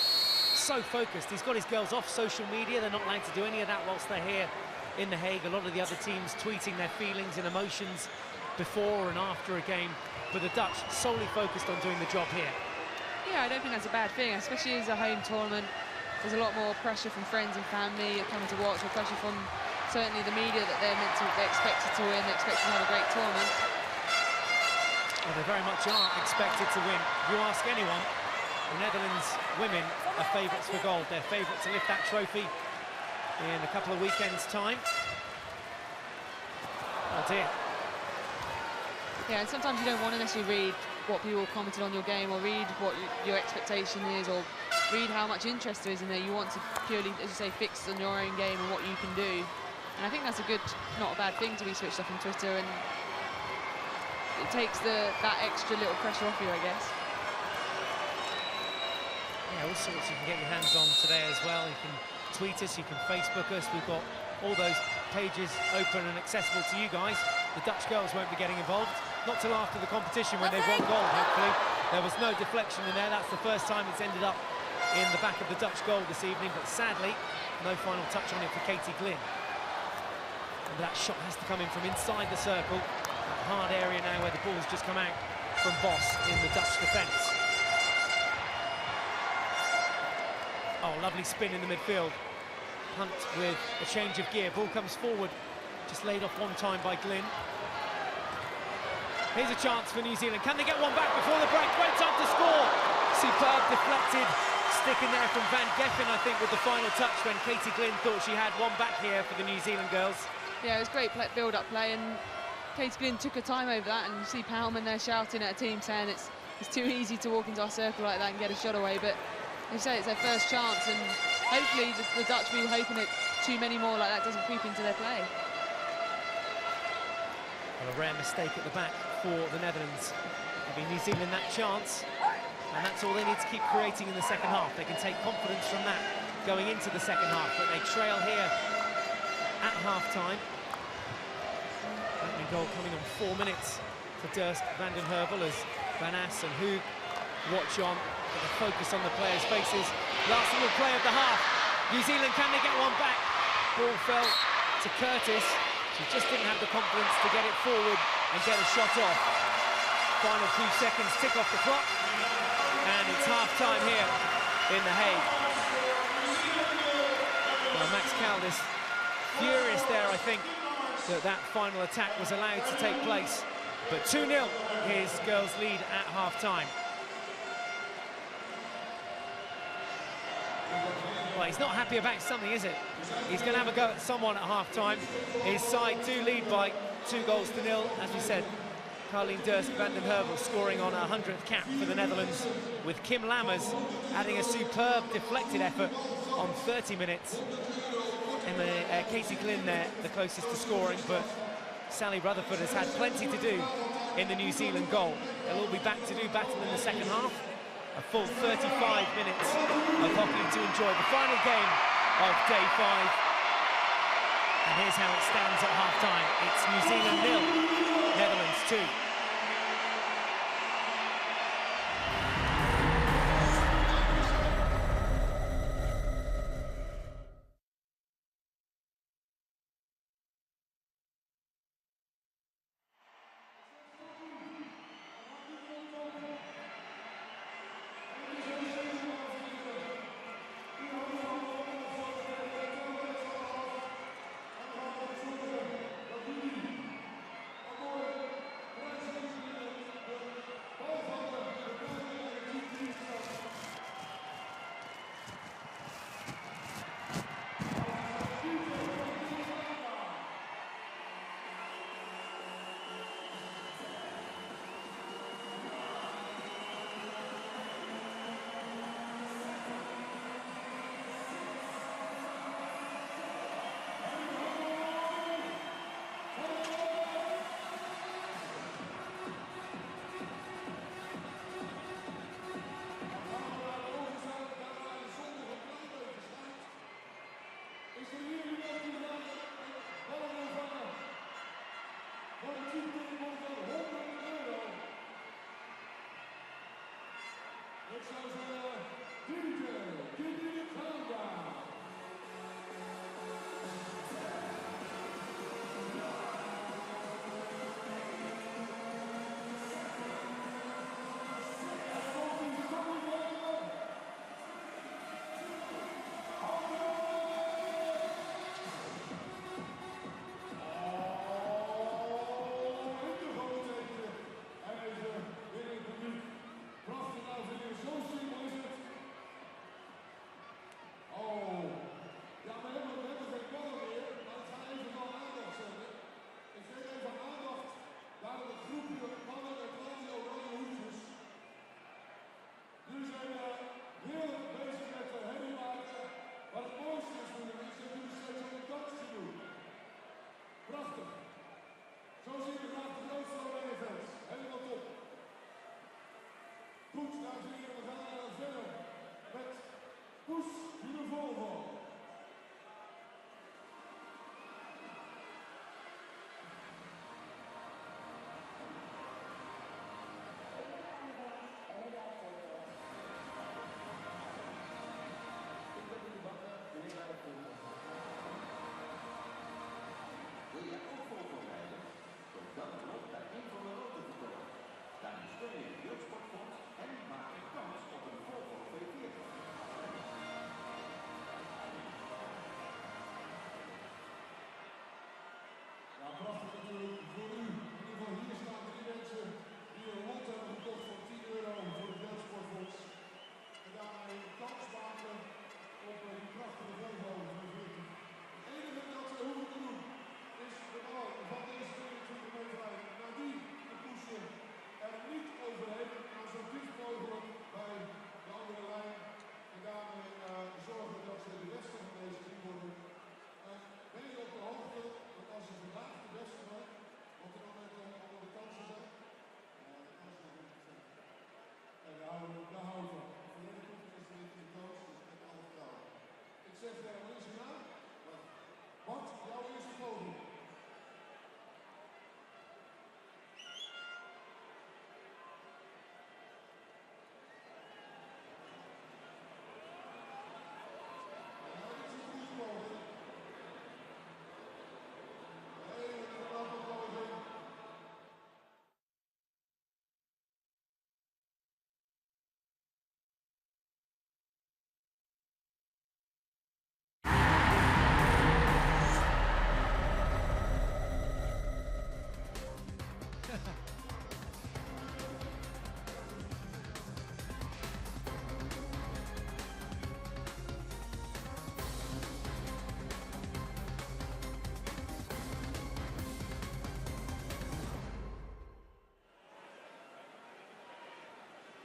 So focused. He's got his girls off social media. They're not allowed to do any of that whilst they're here in The Hague. A lot of the other teams tweeting their feelings and emotions before and after a game, but the Dutch solely focused on doing the job here. Yeah, I don't think that's a bad thing, especially as a home tournament. There's a lot more pressure from friends and family coming to watch, or pressure from certainly the media that they're expected to win, they're expected to have a great tournament. Well, they very much are expected to win. If you ask anyone, the Netherlands women are favourites for gold. They're favourites to lift that trophy in a couple of weekends' time. Oh dear. Yeah, and sometimes you don't want to necessarily read what people commented on your game, or read what your expectation is, or read how much interest there is in there. You want to purely, as you say, fix on your own game and what you can do. And I think that's a good, not a bad thing to be switched off on Twitter, and it takes that extra little pressure off you, I guess. Yeah, all sorts you can get your hands on today as well. You can tweet us, you can Facebook us. We've got all those pages open and accessible to you guys. The Dutch girls won't be getting involved, not till after the competition when they've won gold, hopefully. There was no deflection in there. That's the first time it's ended up in the back of the Dutch goal this evening, but sadly, no final touch on it for Katie Glynn. And that shot has to come in from inside the circle. That hard area now where the ball's just come out from Boss in the Dutch defence. Oh, lovely spin in the midfield. Hunt with a change of gear. Ball comes forward. Just laid off one time by Glynn. Here's a chance for New Zealand. Can they get one back before the break? Great time to score. Superb deflected stick in there from Van Geffen, I think, with the final touch when Katie Glynn thought she had one back here for the New Zealand girls. Yeah, it was great build-up play, and Katie Glynn took her time over that, and you see Powellman there shouting at a team saying it's too easy to walk into our circle like that and get a shot away, but they say it's their first chance, and hopefully the Dutch will be hoping that too many more like that doesn't creep into their play. Well, a rare mistake at the back for the Netherlands, giving New Zealand that chance, and that's all they need to keep creating in the second half. They can take confidence from that going into the second half, but they trail here at half-time. Opening goal coming on 4 minutes for Durst van den Heuvel as Van Ass and Hague watch on, with the focus on the players' faces. Last little play of the half. New Zealand, can they get one back? Ball fell to Curtis. She just didn't have the confidence to get it forward and get a shot off. Final few seconds tick off the clock, and it's half-time here in The Hague. Well, Max Caldas furious there, I think, that final attack was allowed to take place. But 2-0, his girls lead at half-time. Well, he's not happy about something, is it? He's going to have a go at someone at half-time. His side do lead by 2-0, as we said. Carleen Durst van den Heuvel scoring on a 100th cap for the Netherlands, with Kim Lammers adding a superb deflected effort on 30 minutes. And Casey Glynn there, the closest to scoring, but Sally Rutherford has had plenty to do in the New Zealand goal. They'll all be back to do battle in the second half. A full 35 minutes of hockey to enjoy. The final game of day 5. And here's how it stands at half-time. It's New Zealand 0, Netherlands 2.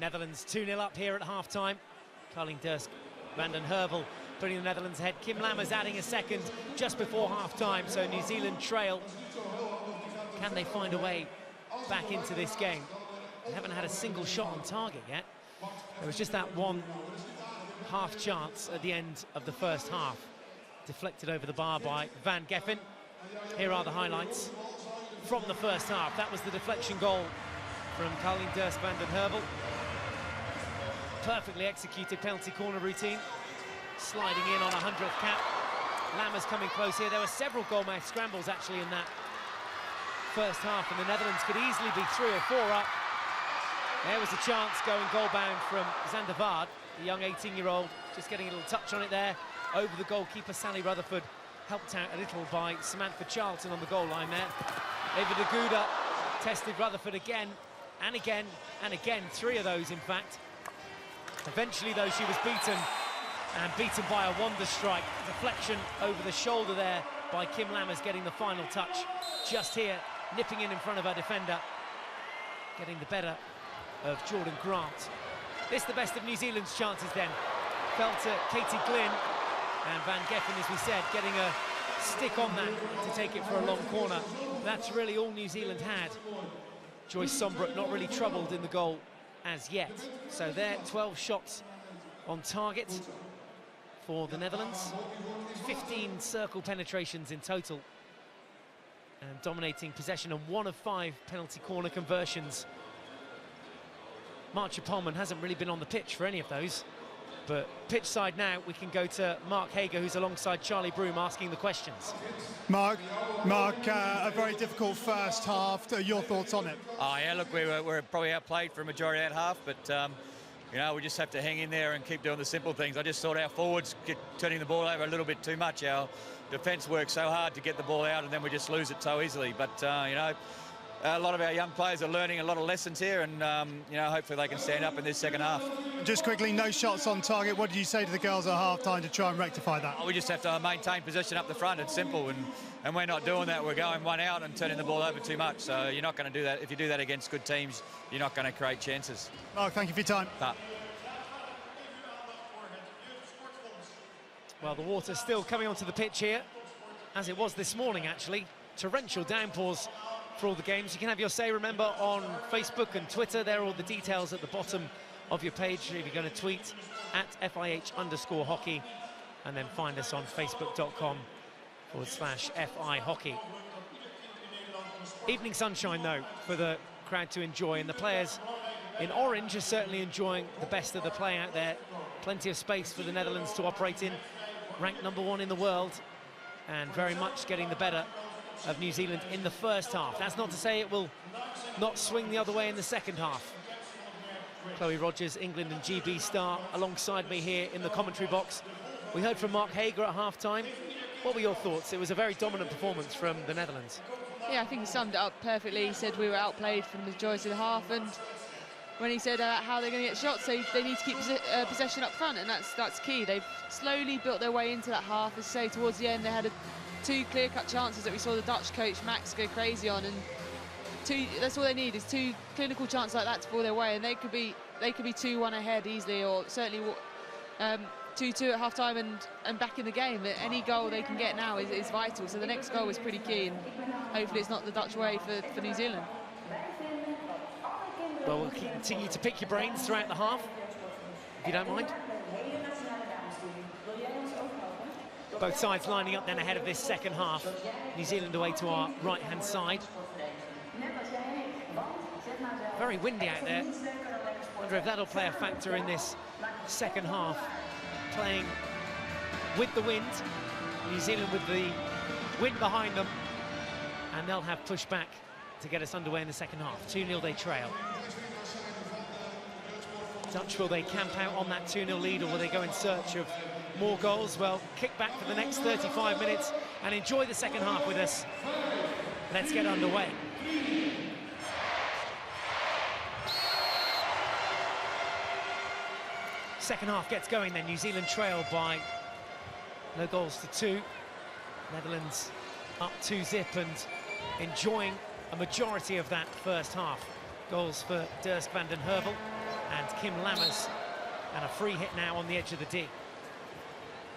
Netherlands 2-0 up here at half-time. Carling Durst van den Heuvel putting the Netherlands ahead. Kim Lammers adding a second just before half-time, so New Zealand trail. Can they find a way back into this game? They haven't had a single shot on target yet. There was just that one half chance at the end of the first half, deflected over the bar by Van Geffen. Here are the highlights from the first half. That was the deflection goal from Carling Durst van den Heuvel. Perfectly executed penalty corner routine, sliding in on 100th cap. Lammers coming close here. There were several goal-mouth scrambles actually in that first half, and the Netherlands could easily be 3 or 4 up. There was a chance going goal-bound from Zandervaart, the young 18-year-old, just getting a little touch on it there. Over the goalkeeper, Sally Rutherford, helped out a little by Samantha Charlton on the goal line there. Eva de Gouda tested Rutherford again and again and again, 3 of those in fact. Eventually though she was beaten, and beaten by a wonder strike. Deflection over the shoulder there by Kim Lammers, getting the final touch just here, nipping in front of her defender, getting the better of Jordan Grant. This the best of New Zealand's chances then. Fell to Katie Glynn, and Van Geffen, as we said, getting a stick on that to take it for a long corner. That's really all New Zealand had. Joyce Sombrook not really troubled in the goal as yet. So there, 12 shots on target for the Netherlands. 15 circle penetrations in total, and dominating possession on 1 of 5 penalty corner conversions. Marcia Polman hasn't really been on the pitch for any of those. But pitch side now, we can go to Mark Hague, who's alongside Charlie Broom, asking the questions. Mark, a very difficult first half. Your thoughts on it? Oh yeah, look, we were probably outplayed for a majority of that half, but you know, we just have to hang in there and keep doing the simple things. I just thought our forwards turning the ball over a little bit too much. Our defence works so hard to get the ball out, and then we just lose it so easily. But you know, a lot of our young players are learning a lot of lessons here, and you know, hopefully they can stand up in this second half. Just quickly, no shots on target. What did you say to the girls at half-time to try and rectify that? We just have to maintain possession up the front. It's simple, and we're not doing that. We're going one out and turning the ball over too much. So you're not going to do that. If you do that against good teams, you're not going to create chances. Mark, thank you for your time. Well, the water's still coming onto the pitch here, as it was this morning actually. Torrential downpours for all the games. You can have your say, remember, on Facebook and Twitter. There are all the details at the bottom of your page if you're going to tweet at FIH_hockey, and then find us on facebook.com/FI Hockey. Evening sunshine though for the crowd to enjoy, and the players in orange are certainly enjoying the best of the play out there. Plenty of space for the Netherlands to operate in, ranked #1 in the world, and very much getting the better of New Zealand in the first half. That's not to say it will not swing the other way in the second half. Chloe Rogers, England and GB star, alongside me here in the commentary box. We heard from Mark Hague at half-time. What were your thoughts? It was a very dominant performance from the Netherlands. Yeah, I think he summed it up perfectly. He said we were outplayed for the majority of the half, and when he said how they're going to get shots, they need to keep possession up front, and that's key. They've slowly built their way into that half. As I say, towards the end, they had 2 clear-cut chances that we saw the Dutch coach Max go crazy on, and that's all they need is 2 clinical chances like that to fall their way, and they could be 2-1 ahead easily, or certainly 2-2 at half-time and back in the game. Any goal they can get now is vital, so the next goal is pretty key, and hopefully it's not the Dutch way for New Zealand. Well, we'll continue to pick your brains throughout the half, if you don't mind. Both sides lining up then ahead of this second half. New Zealand away to our right-hand side. Very windy out there. Wonder if that'll play a factor in this second half. Playing with the wind. New Zealand with the wind behind them. And they'll have pushback to get us underway in the second half. 2-0 they trail. Dutch, will they camp out on that 2-0 lead, or will they go in search of more goals? Well, kick back for the next 35 minutes and enjoy the second half with us. Let's get underway. Second half gets going then. New Zealand trail by no goals to 2. Netherlands up 2-0 and enjoying a majority of that first half. Goals for Durst van den Heuvel and Kim Lammers. And a free hit now on the edge of the D.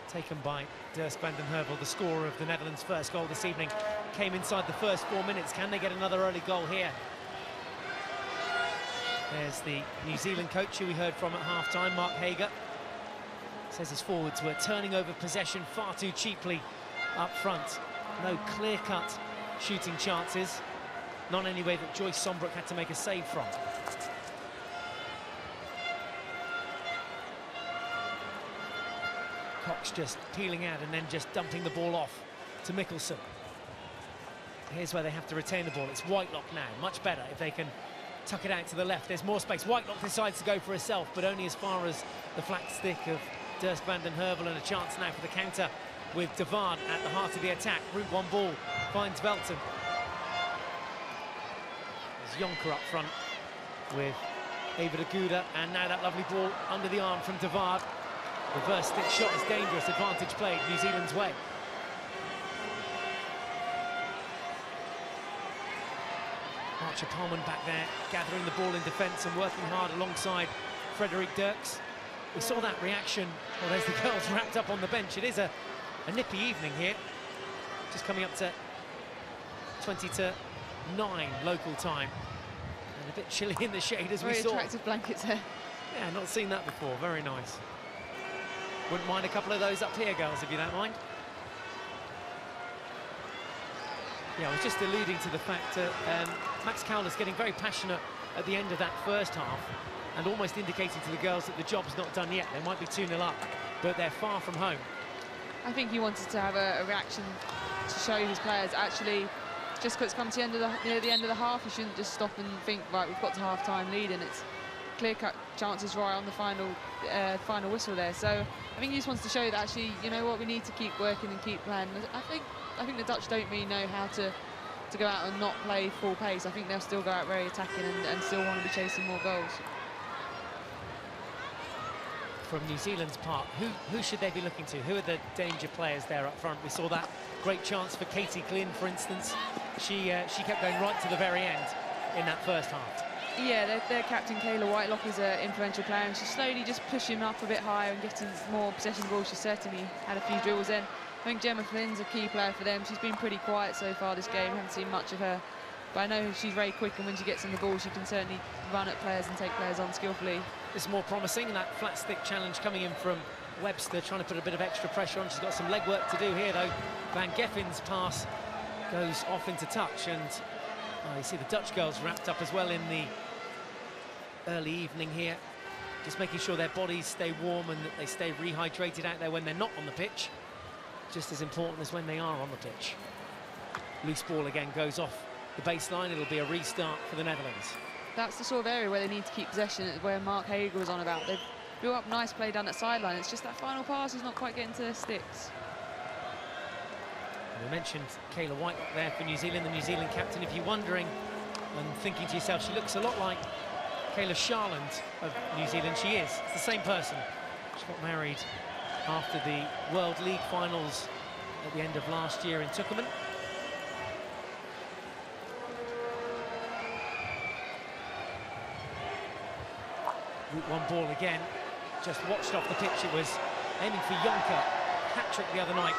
Taken by Dirk van den Heuvel, the scorer of the Netherlands' first goal this evening. Came inside the first 4 minutes. Can they get another early goal here? There's the New Zealand coach who we heard from at half-time, Mark Hague. Says his forwards were turning over possession far too cheaply up front. No clear-cut shooting chances. Not anyway that Joyce Sombrook had to make a save from. Cox just peeling out and then just dumping the ball off to Mikkelsen. Here's where they have to retain the ball. It's Whitelock now. Much better if they can tuck it out to the left. There's more space. Whitelock decides to go for herself, but only as far as the flat stick of Dirk van den Heuvel, and a chance now for the counter with De Waard at the heart of the attack. Route 1 ball finds Velton. There's Jonker up front with Eva de Gouda, and now that lovely ball under the arm from De Waard. Reverse stick shot is dangerous. Advantage played New Zealand's way. Archer Palman back there, gathering the ball in defence and working hard alongside Frederick Dirks. We saw that reaction. Well, there's the girls wrapped up on the bench. It is a nippy evening here. Just coming up to 20 to 9 local time. And a bit chilly in the shade as we saw. Very attractive blankets there. Yeah, not seen that before. Very nice. Wouldn't mind a couple of those up here, girls, if you don't mind. Yeah, I was just alluding to the fact that Max Cowler's getting very passionate at the end of that first half and almost indicating to the girls that the job's not done yet. They might be 2-0 up, but they're far from home. I think he wanted to have a reaction to show his players, actually, just because it's come to the end of near the end of the half, you shouldn't just stop and think, right, we've got to half-time lead, and it's clear-cut chances right on the final whistle there. So I think he just wants to show that, actually, you know what, we need to keep working and keep playing. I think the Dutch don't really know how to go out and not play full pace. I think they'll still go out very attacking and still want to be chasing more goals. From New Zealand's part, who should they be looking to? Who are the danger players there up front? We saw that great chance for Katie Glynn, for instance. She kept going right to the very end in that first half. Yeah, their captain Kayla Whitelock is an influential player, and she's slowly just pushing him up a bit higher and getting more possession balls. She's certainly had a few dribbles in. I think Gemma Flynn's a key player for them. She's been pretty quiet so far this game. Haven't seen much of her, but I know she's very quick, and when she gets on the ball, she can certainly run at players and take players on skillfully. It's more promising, that flat stick challenge coming in from Webster, trying to put a bit of extra pressure on. She's got some legwork to do here, though. Van Geffen's pass goes off into touch, and you see the Dutch girls wrapped up as well in the early evening here, just making sure their bodies stay warm and that they stay rehydrated out there when they're not on the pitch. Just as important as when they are on the pitch. Loose ball again goes off the baseline. It'll be a restart for the Netherlands. That's the sort of area where they need to keep possession, where Mark Hague was on about. They've built up nice play down that sideline. It's just that final pass is not quite getting to their sticks. We mentioned Kayla Whitelock there for New Zealand, the New Zealand captain. If you're wondering and thinking to yourself, she looks a lot like Kayla Sharland of New Zealand. She is. It's the same person. She got married after the World League finals at the end of last year in Tucumán. Route 1 ball again, just watched off the pitch. It was aiming for Jonker. Hat-trick the other night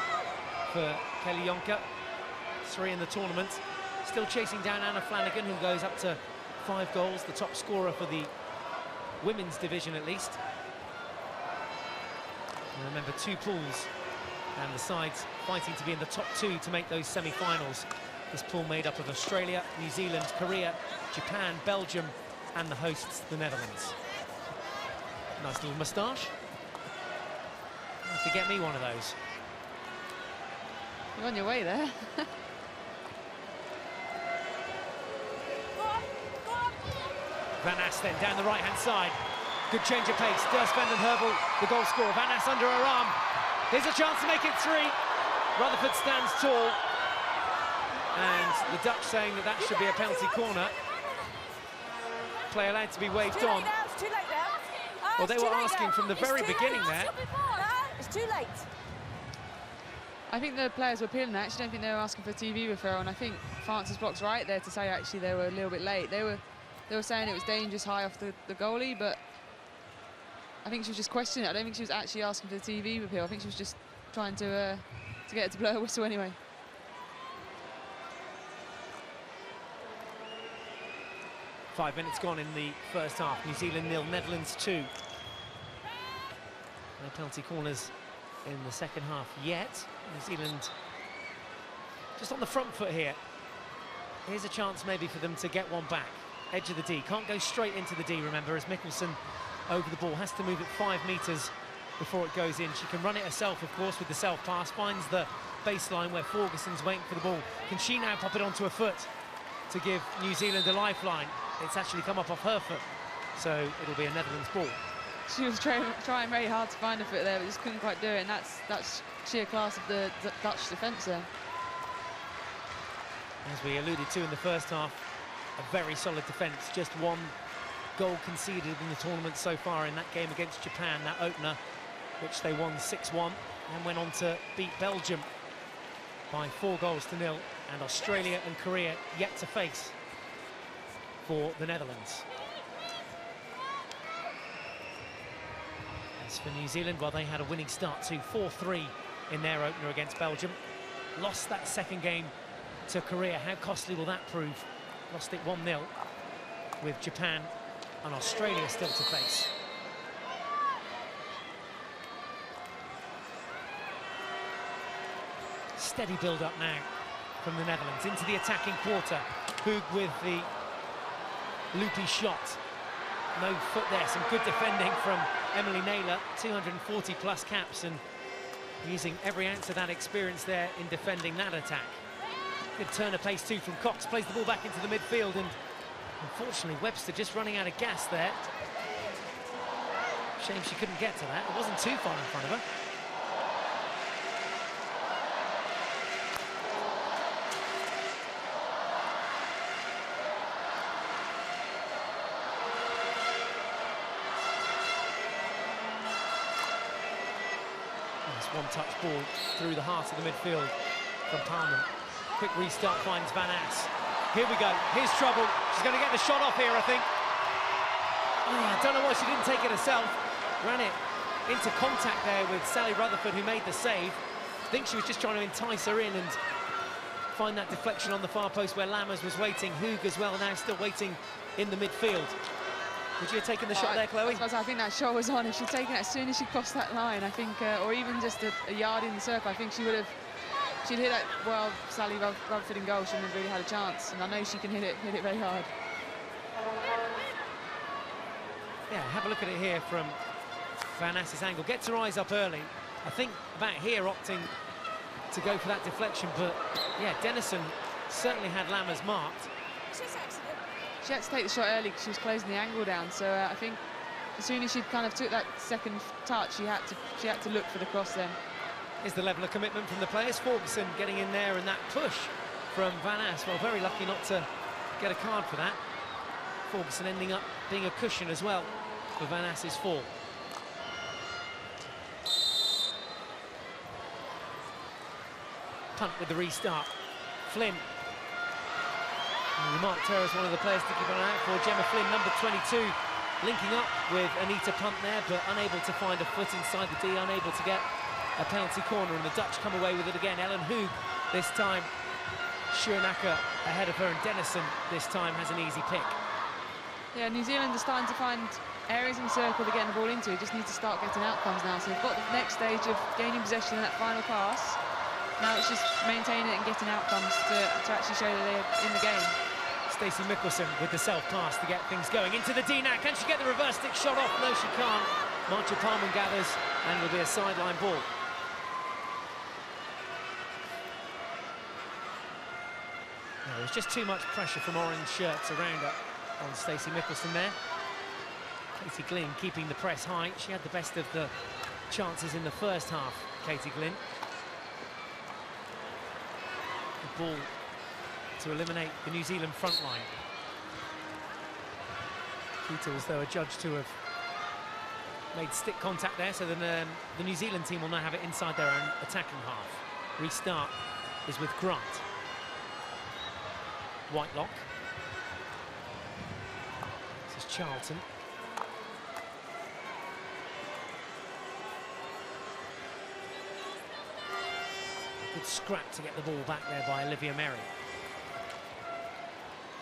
for Kelly Jonker. 3 in the tournament. Still chasing down Anna Flanagan, who goes up to 5 goals, the top scorer for the women's division at least. And remember, 2 pools and the sides fighting to be in the top 2 to make those semi-finals. This pool made up of Australia, New Zealand, Korea, Japan, Belgium, and the hosts, the Netherlands. Nice little moustache. You have to get me one of those. You're on your way there. Van Ass then down the right-hand side. Good change of pace. Dirk van den Heuvel, the goal scorer. Van Ass under her arm. Here's a chance to make it 3. Rutherford stands tall. And the Dutch saying that should be a penalty corner. Play allowed to be waved on. It's too late now. Well, they were asking from the very beginning there. It's too late. I think the players were appealing that. I actually don't think they were asking for a TV referral, and I think Francis Block's right there to say actually they were a little bit late. They were saying it was dangerous high off the goalie, but I think she was just questioning it. I don't think she was actually asking for the TV appeal. I think she was just trying to get it to blow a whistle anyway. Five minutes gone in the first half. New Zealand 0, Netherlands 2. No penalty corners in the second half yet. New Zealand just on the front foot here. Here's a chance maybe for them to get one back. Edge of the D. Can't go straight into the D, remember, as Mikkelsen over the ball. Has to move it 5 metres before it goes in. She can run it herself, of course, with the self-pass. Finds the baseline where Ferguson's waiting for the ball. Can she now pop it onto her foot to give New Zealand a lifeline? It's actually come up off her foot, so it'll be a Netherlands ball. She was trying very hard to find a foot there, but just couldn't quite do it, and that's sheer class of the Dutch defence there. As we alluded to in the first half, a very solid defence. Just one goal conceded in the tournament so far in that game against Japan, that opener, which they won 6-1, and went on to beat Belgium by 4-0, and Australia and Korea yet to face for the Netherlands. As for New Zealand, well, they had a winning start to 4-3 in their opener against Belgium. Lost that second game to Korea. How costly will that prove? Lost it 1-0 with Japan and Australia still to face. Steady build-up now from the Netherlands into the attacking quarter. Hague with the loopy shot. No foot there. Some good defending from Emily Naylor. 240 plus caps and using every ounce of that experience there in defending that attack. Good turn of pace too from Cox. Plays the ball back into the midfield, and unfortunately Webster just running out of gas there. Shame she couldn't get to that. It wasn't too far in front of her. One-touch ball through the heart of the midfield from Palmer. Quick restart finds Van Ass. Here we go. Here's trouble. She's going to get the shot off here, I think. Oh, I don't know why she didn't take it herself. Ran it into contact there with Sally Rutherford, who made the save. I think she was just trying to entice her in and find that deflection on the far post where Lammers was waiting. Hague as well, now still waiting in the midfield. Would you have taken the shot there, Chloe? I think that shot was on. If she'd taken it as soon as she crossed that line, I think, or even just a yard in the circle, I think she'd hit that. Well, Sally Rutherford in goal, she wouldn't have really had a chance, and I know she can hit it very hard. Yeah, have a look at it here from Van Ass's angle. Gets her eyes up early. I think about here opting to go for that deflection, but yeah, Dennison certainly had Lammers marked. She had to take the shot early because she was closing the angle down. So I think as soon as she kind of took that second touch, she had to look for the cross then. Is the level of commitment from the players. Ferguson getting in there, and that push from Van Ass. Well, very lucky not to get a card for that. Ferguson ending up being a cushion as well for Van Ass's fall. Punt with the restart. Flynn. We marked her as one of the players to keep an eye out for. Gemma Flynn, number 22, linking up with Anita Punt there, but unable to find a foot inside the D, unable to get a penalty corner, and the Dutch come away with it again. Ellen Hague this time. Schumacher ahead of her, and Dennison this time has an easy pick. Yeah, New Zealand are starting to find areas in the circle they're getting the ball into. Just need to start getting outcomes now. So we've got the next stage of gaining possession in that final pass. Now it's just maintaining it and getting outcomes to actually show that they're in the game. Stacey Mikkelsen with the self-pass to get things going. Into the D now. Can she get the reverse stick shot off? No, she can't. Marcia Palmer gathers, and will be a sideline ball. No, there's just too much pressure from orange shirts around her on Stacey Mikkelsen there. Katie Glynn keeping the press high. She had the best of the chances in the first half, Katie Glynn. The ball to eliminate the New Zealand front line. Keita as though adjudged to have made stick contact there, so then the New Zealand team will now have it inside their own attacking half. Restart is with Grant. Whitelock. This is Charlton. Good scrap to get the ball back there by Olivia Merry.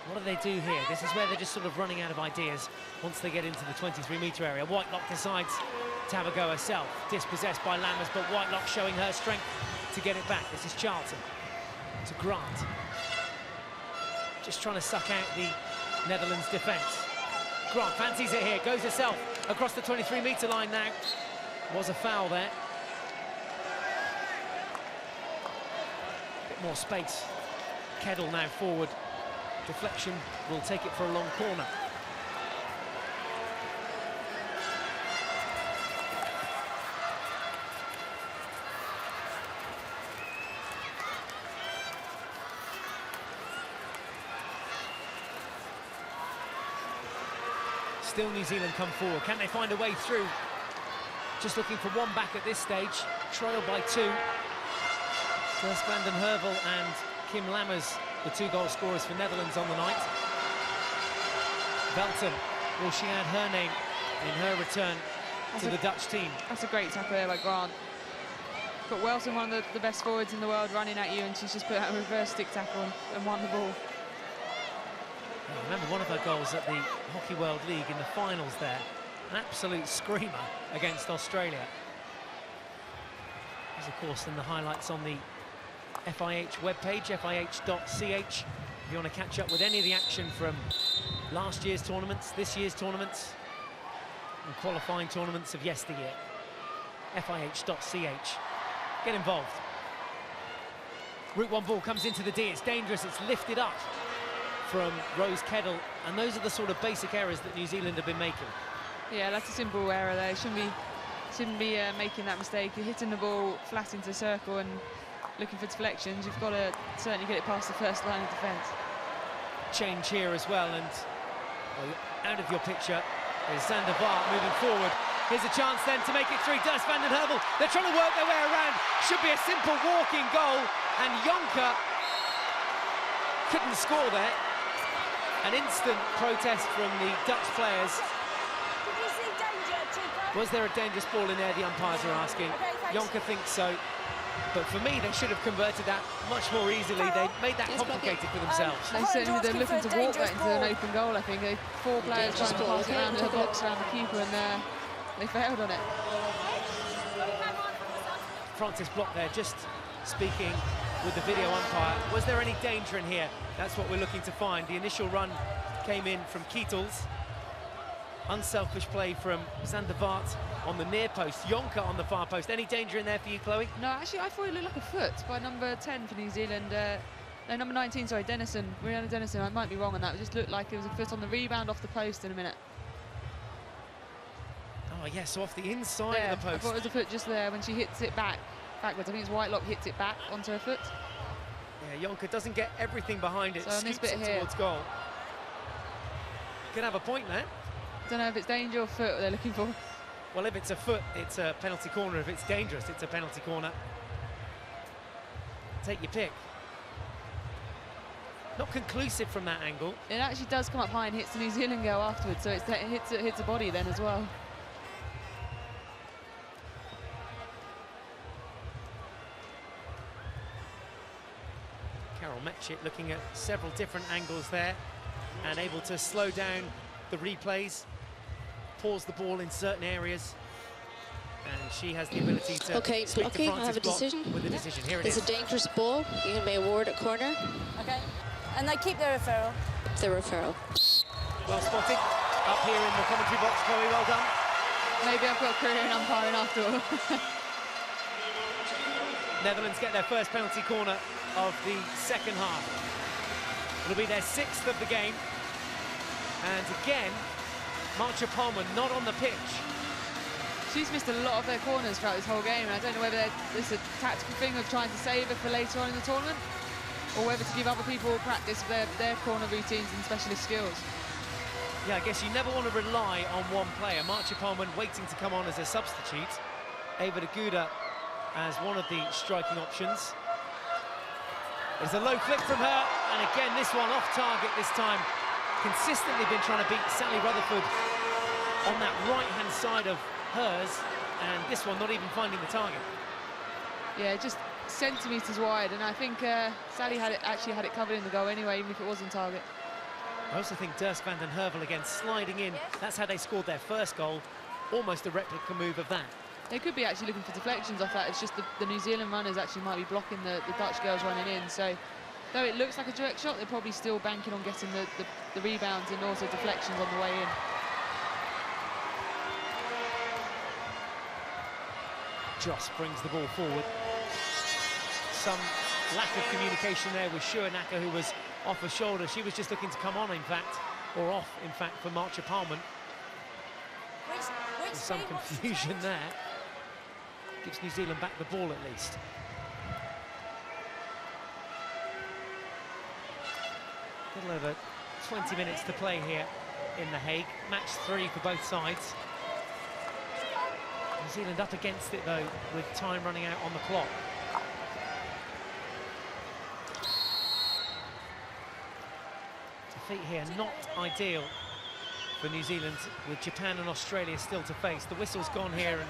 What do they do here? This is where they're just sort of running out of ideas once they get into the 23-metre area. Whitelock decides to have a go herself. Dispossessed by Lammers, but Whitelock showing her strength to get it back. This is Charlton to Grant. Just trying to suck out the Netherlands defence. Grant fancies it here, goes herself across the 23-metre line now. Was a foul there. Bit more space. Kedal now forward. Deflection will take it for a long corner. Still New Zealand come forward. Can they find a way through? Just looking for one back at this stage. Trailed by 2. First van den Heuvel and Kim Lammers, the 2 goal scorers for Netherlands on the night. Velton, will she add her name in her return to the Dutch team? That's a great tackle there by Grant. Got Welton, one of the best forwards in the world, running at you, and she's just put out a reverse stick tackle and won the ball. I remember one of her goals at the Hockey World League in the finals there. An absolute screamer against Australia. There's, of course, in the highlights on the FIH webpage, fih.ch. If you want to catch up with any of the action from last year's tournaments, this year's tournaments, and qualifying tournaments of yesteryear. fih.ch. Get involved. Route 1 ball comes into the D. It's dangerous. It's lifted up from Rose Kedal, and those are the sort of basic errors that New Zealand have been making. Yeah, that's a simple error there. Shouldn't be making that mistake. You're hitting the ball flat into circle and looking for deflections. You've got to certainly get it past the first line of defence. Change here as well, and well, out of your picture is Zander Vaart moving forward. Here's a chance then to make it 3. Does van den Heuvel. They're trying to work their way around. Should be a simple walking goal, and Jonker couldn't score there. An instant protest from the Dutch players. Did you see danger, Chico? Was there a dangerous ball in there, the umpires are asking. Okay, thanks. Jonker thinks so. But for me, they should have converted that much more easily. They made that complicated for themselves. They're looking to walk that into an open goal, I think. 4 players trying to pass it around the box, around the keeper, and they failed on it. Francis Block there, just speaking with the video umpire. Was there any danger in here? That's what we're looking to find. The initial run came in from Kietels. Unselfish play from Zander Vaart on the near post. Jonker on the far post. Any danger in there for you, Chloe? No, actually, I thought it looked like a foot by number 10 for New Zealand. No, number 19, sorry, Dennison. Rihanna Dennison, I might be wrong on that. It just looked like it was a foot on the rebound off the post in a minute. Oh, yes, so off the inside of the post. I thought it was a foot just there when she hits it backwards. I think it's Whitelock hits it back onto her foot. Yeah, Jonker doesn't get everything behind it, so on this scoops bit it here towards goal. Could have a point there. I don't know if it's danger or foot they're looking for. Well, if it's a foot, it's a penalty corner. If it's dangerous, it's a penalty corner. Take your pick. Not conclusive from that angle. It actually does come up high and hits the New Zealand goal afterwards, so it hits a body then as well. Carol Metchit looking at several different angles there and able to slow down the replays, pause the ball in certain areas, and she has the ability to Okay, speak to Francis I have a Block decision. with the decision. Here it It's is. a dangerous ball. You can be awarded a corner. Okay. And they keep their referral. The referral. Well spotted up here in the commentary box, Chloe, well done. Maybe I've got a career in umpiring after all. Netherlands get their first penalty corner of the second half. It'll be their 6th of the game. And again, Marcia Palmer not on the pitch. She's missed a lot of their corners throughout this whole game, and I don't know whether it's a tactical thing of trying to save her for later on in the tournament, or whether to give other people practice their corner routines and specialist skills. Yeah, I guess you never want to rely on one player. Marcia Palmer waiting to come on as a substitute. Ava de Gouda as one of the striking options. There's a low flick from her, and again, this one off target this time. Consistently been trying to beat Sally Rutherford on that right-hand side of hers, and this one not even finding the target. Yeah, just centimetres wide, and I think Sally actually had it covered in the goal anyway, even if it was on target. I also think Durst van den Heuvel again sliding in. That's how they scored their first goal. Almost a replica move of that. They could be actually looking for deflections off that. It's just the New Zealand runners actually might be blocking the Dutch girls running in. So though it looks like a direct shot, they're probably still banking on getting the rebounds and also deflections on the way in. Joss brings the ball forward. Some lack of communication there with Schuernacke, who was off her shoulder. She was just looking to come on, in fact, or off, in fact, for Marcia Palman. There's some confusion there. Gives New Zealand back the ball at least. A little over 20 minutes to play here in The Hague. Match 3 for both sides. New Zealand up against it, though, with time running out on the clock. Defeat here not ideal for New Zealand, with Japan and Australia still to face. The whistle's gone here, and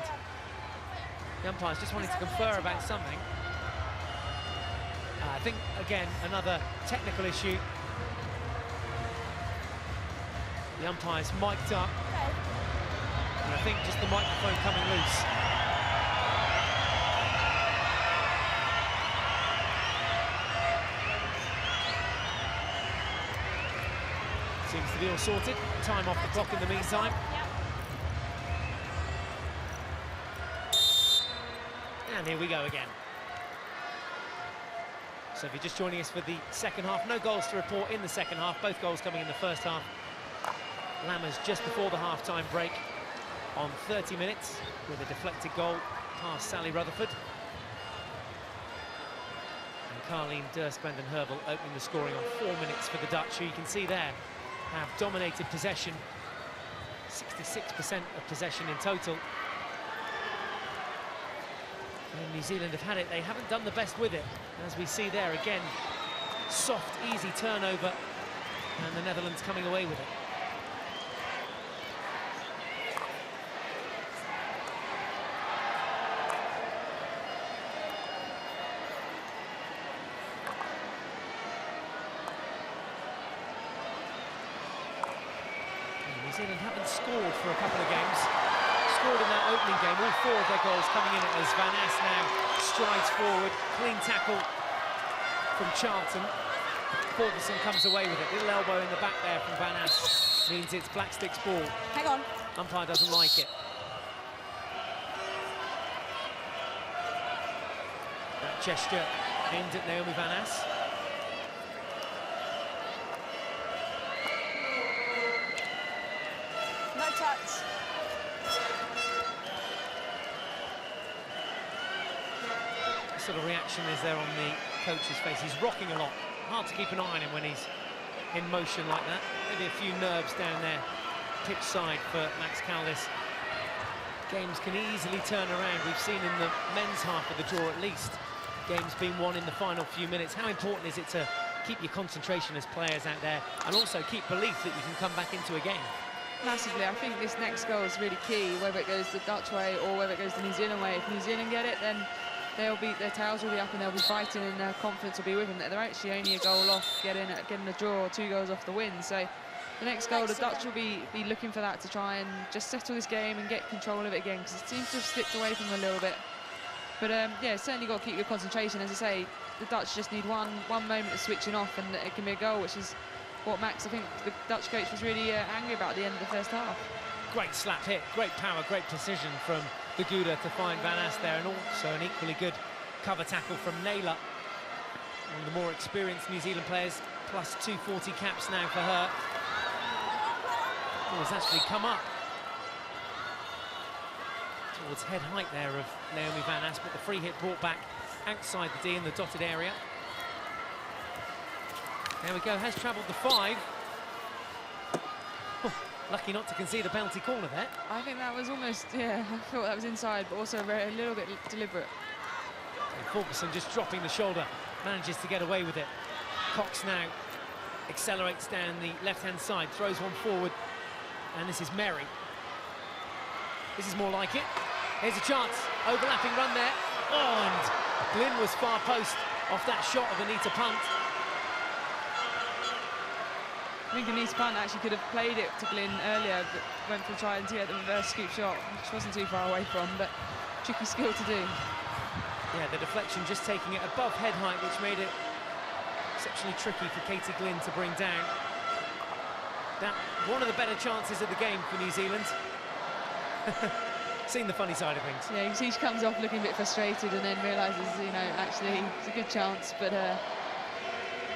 the umpires just wanted to confer about something. I think, again, another technical issue. The umpires mic'd up, and I think just the microphone coming loose. Seems to be all sorted. Time off the clock in the meantime. And here we go again. So if you're just joining us for the second half, no goals to report in the second half, both goals coming in the first half. Lammers just before the half-time break on 30 minutes with a deflected goal past Sally Rutherford. And Carleen Durst van den Heuvel opening the scoring on 4 minutes for the Dutch, who you can see there have dominated possession, 66% of possession in total. And New Zealand have had it, they haven't done the best with it. As we see there again, soft, easy turnover, and the Netherlands coming away with it. New Zealand haven't scored for a couple of games. Scored in that opening game, all 4 of their goals coming in as Van Ass now strides forward. Clean tackle from Charlton. Ferguson comes away with it. Little elbow in the back there from Van Ass. Means it's Blackstick's ball. Hang on. Umpire doesn't like it. That gesture aimed at Naomi Van Ass. No touch. What sort of reaction is there on the coach's face? He's rocking a lot. Hard to keep an eye on him when he's in motion like that. Maybe a few nerves down there, pitch side for Max Caldas. Games can easily turn around. We've seen in the men's half of the draw at least, games being won in the final few minutes. How important is it to keep your concentration as players out there and also keep belief that you can come back into a game? Massively. I think this next goal is really key, whether it goes the Dutch way or whether it goes the New Zealand way. If New Zealand get it, then their tails will be up and they'll be fighting, and their confidence will be with them. They're actually only a goal off getting a draw or 2 goals off the win. So the next goal, the Dutch will be looking for that to try and just settle this game and get control of it again, because it seems to have slipped away from them a little bit. But yeah, certainly got to keep your concentration. As I say, the Dutch just need one moment of switching off, and it can be a goal, which is what Max, I think, the Dutch coach was really angry about at the end of the first half. Great slap hit, great power, great precision from the Gouda to find Van Ass there, and also an equally good cover tackle from Naylor. One of the more experienced New Zealand players, plus 240 caps now for her. Oh, it's actually come up towards head height there of Naomi Van Ass, but the free hit brought back outside the D in the dotted area. There we go, has travelled the 5. Oh, lucky not to concede a penalty corner there. I think that was almost, yeah, I thought that was inside, but also a little bit deliberate. And Ferguson just dropping the shoulder, manages to get away with it. Cox now accelerates down the left-hand side, throws one forward, and this is Merry. This is more like it. Here's a chance, overlapping run there. Oh, and Glynn was far post off that shot of Anita Punt. I think Anita Punt actually could have played it to Glynn earlier, but went for a try and the reverse scoop shot, which wasn't too far away from, but tricky skill to do. Yeah, the deflection just taking it above head height, which made it exceptionally tricky for Katie Glynn to bring down. That one of the better chances of the game for New Zealand. Seen the funny side of things. Yeah, you see she comes off looking a bit frustrated and then realises, you know, actually it's a good chance, but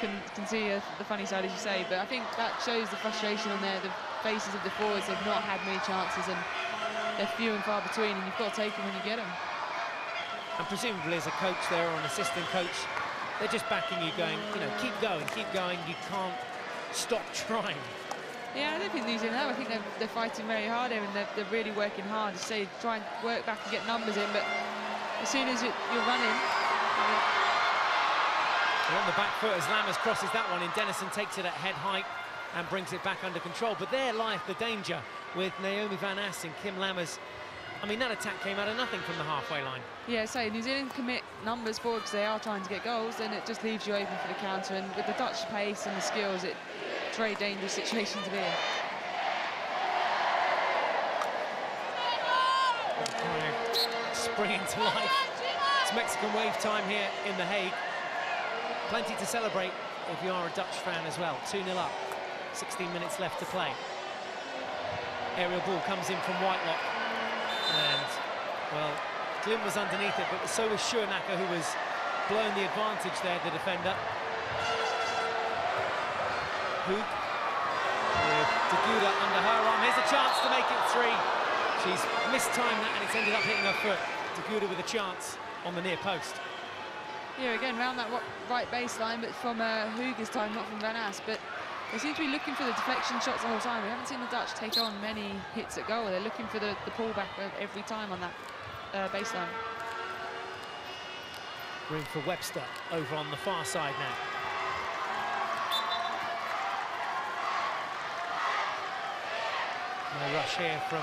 can see the funny side, as you say. But I think that shows the frustration on the faces of the forwards. They've not had many chances and they're few and far between, and you've got to take them when you get them. And presumably as a coach there or an assistant coach, they're just backing you, going, you know, keep going, you can't stop trying. Yeah, I don't think New Zealand have. I think they're fighting very hard here, and they're really working hard to say, try and work back and get numbers in, but as soon as you're running... They're on the back foot as Lammers crosses that one in. Dennison takes it at head height and brings it back under control, but there lies the danger with Naomi Van As and Kim Lammers. I mean, that attack came out of nothing from the halfway line. Yeah, so New Zealand commit numbers forward because they are trying to get goals, then it just leaves you open for the counter, and with the Dutch pace and the skills, it's a very dangerous situation to be in. Springing to life. It's Mexican wave time here in The Hague. Plenty to celebrate if you are a Dutch fan as well. 2-0 up, 16 minutes left to play. Aerial ball comes in from Whitelock. And, well, Glynn was underneath it, but so was Schumacher, who was blowing the advantage there, the defender. Hague with Deguda under her arm. Here's a chance to make it 3. She's mistimed that and it's ended up hitting her foot. Deguda with a chance on the near post. Yeah, again, round that right baseline, but from Hague this time, not from Van As. But they seem to be looking for the deflection shots the whole time. We haven't seen the Dutch take on many hits at goal. They're looking for the pullback every time on that baseline. Room for Webster over on the far side now. No rush here from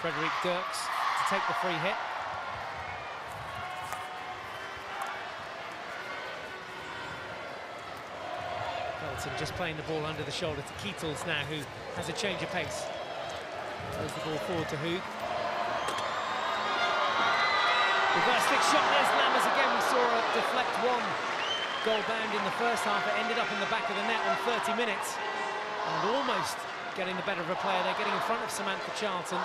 Frederic Dirks to take the free hit. Belton just playing the ball under the shoulder to Keatles now, who has a change of pace. Throws the ball forward to Hague. Reverse stick shot, there's Lammers again. We saw a deflect one goal bound in the first half. It ended up in the back of the net on 30 minutes. And almost getting the better of a player. They're getting in front of Samantha Charlton.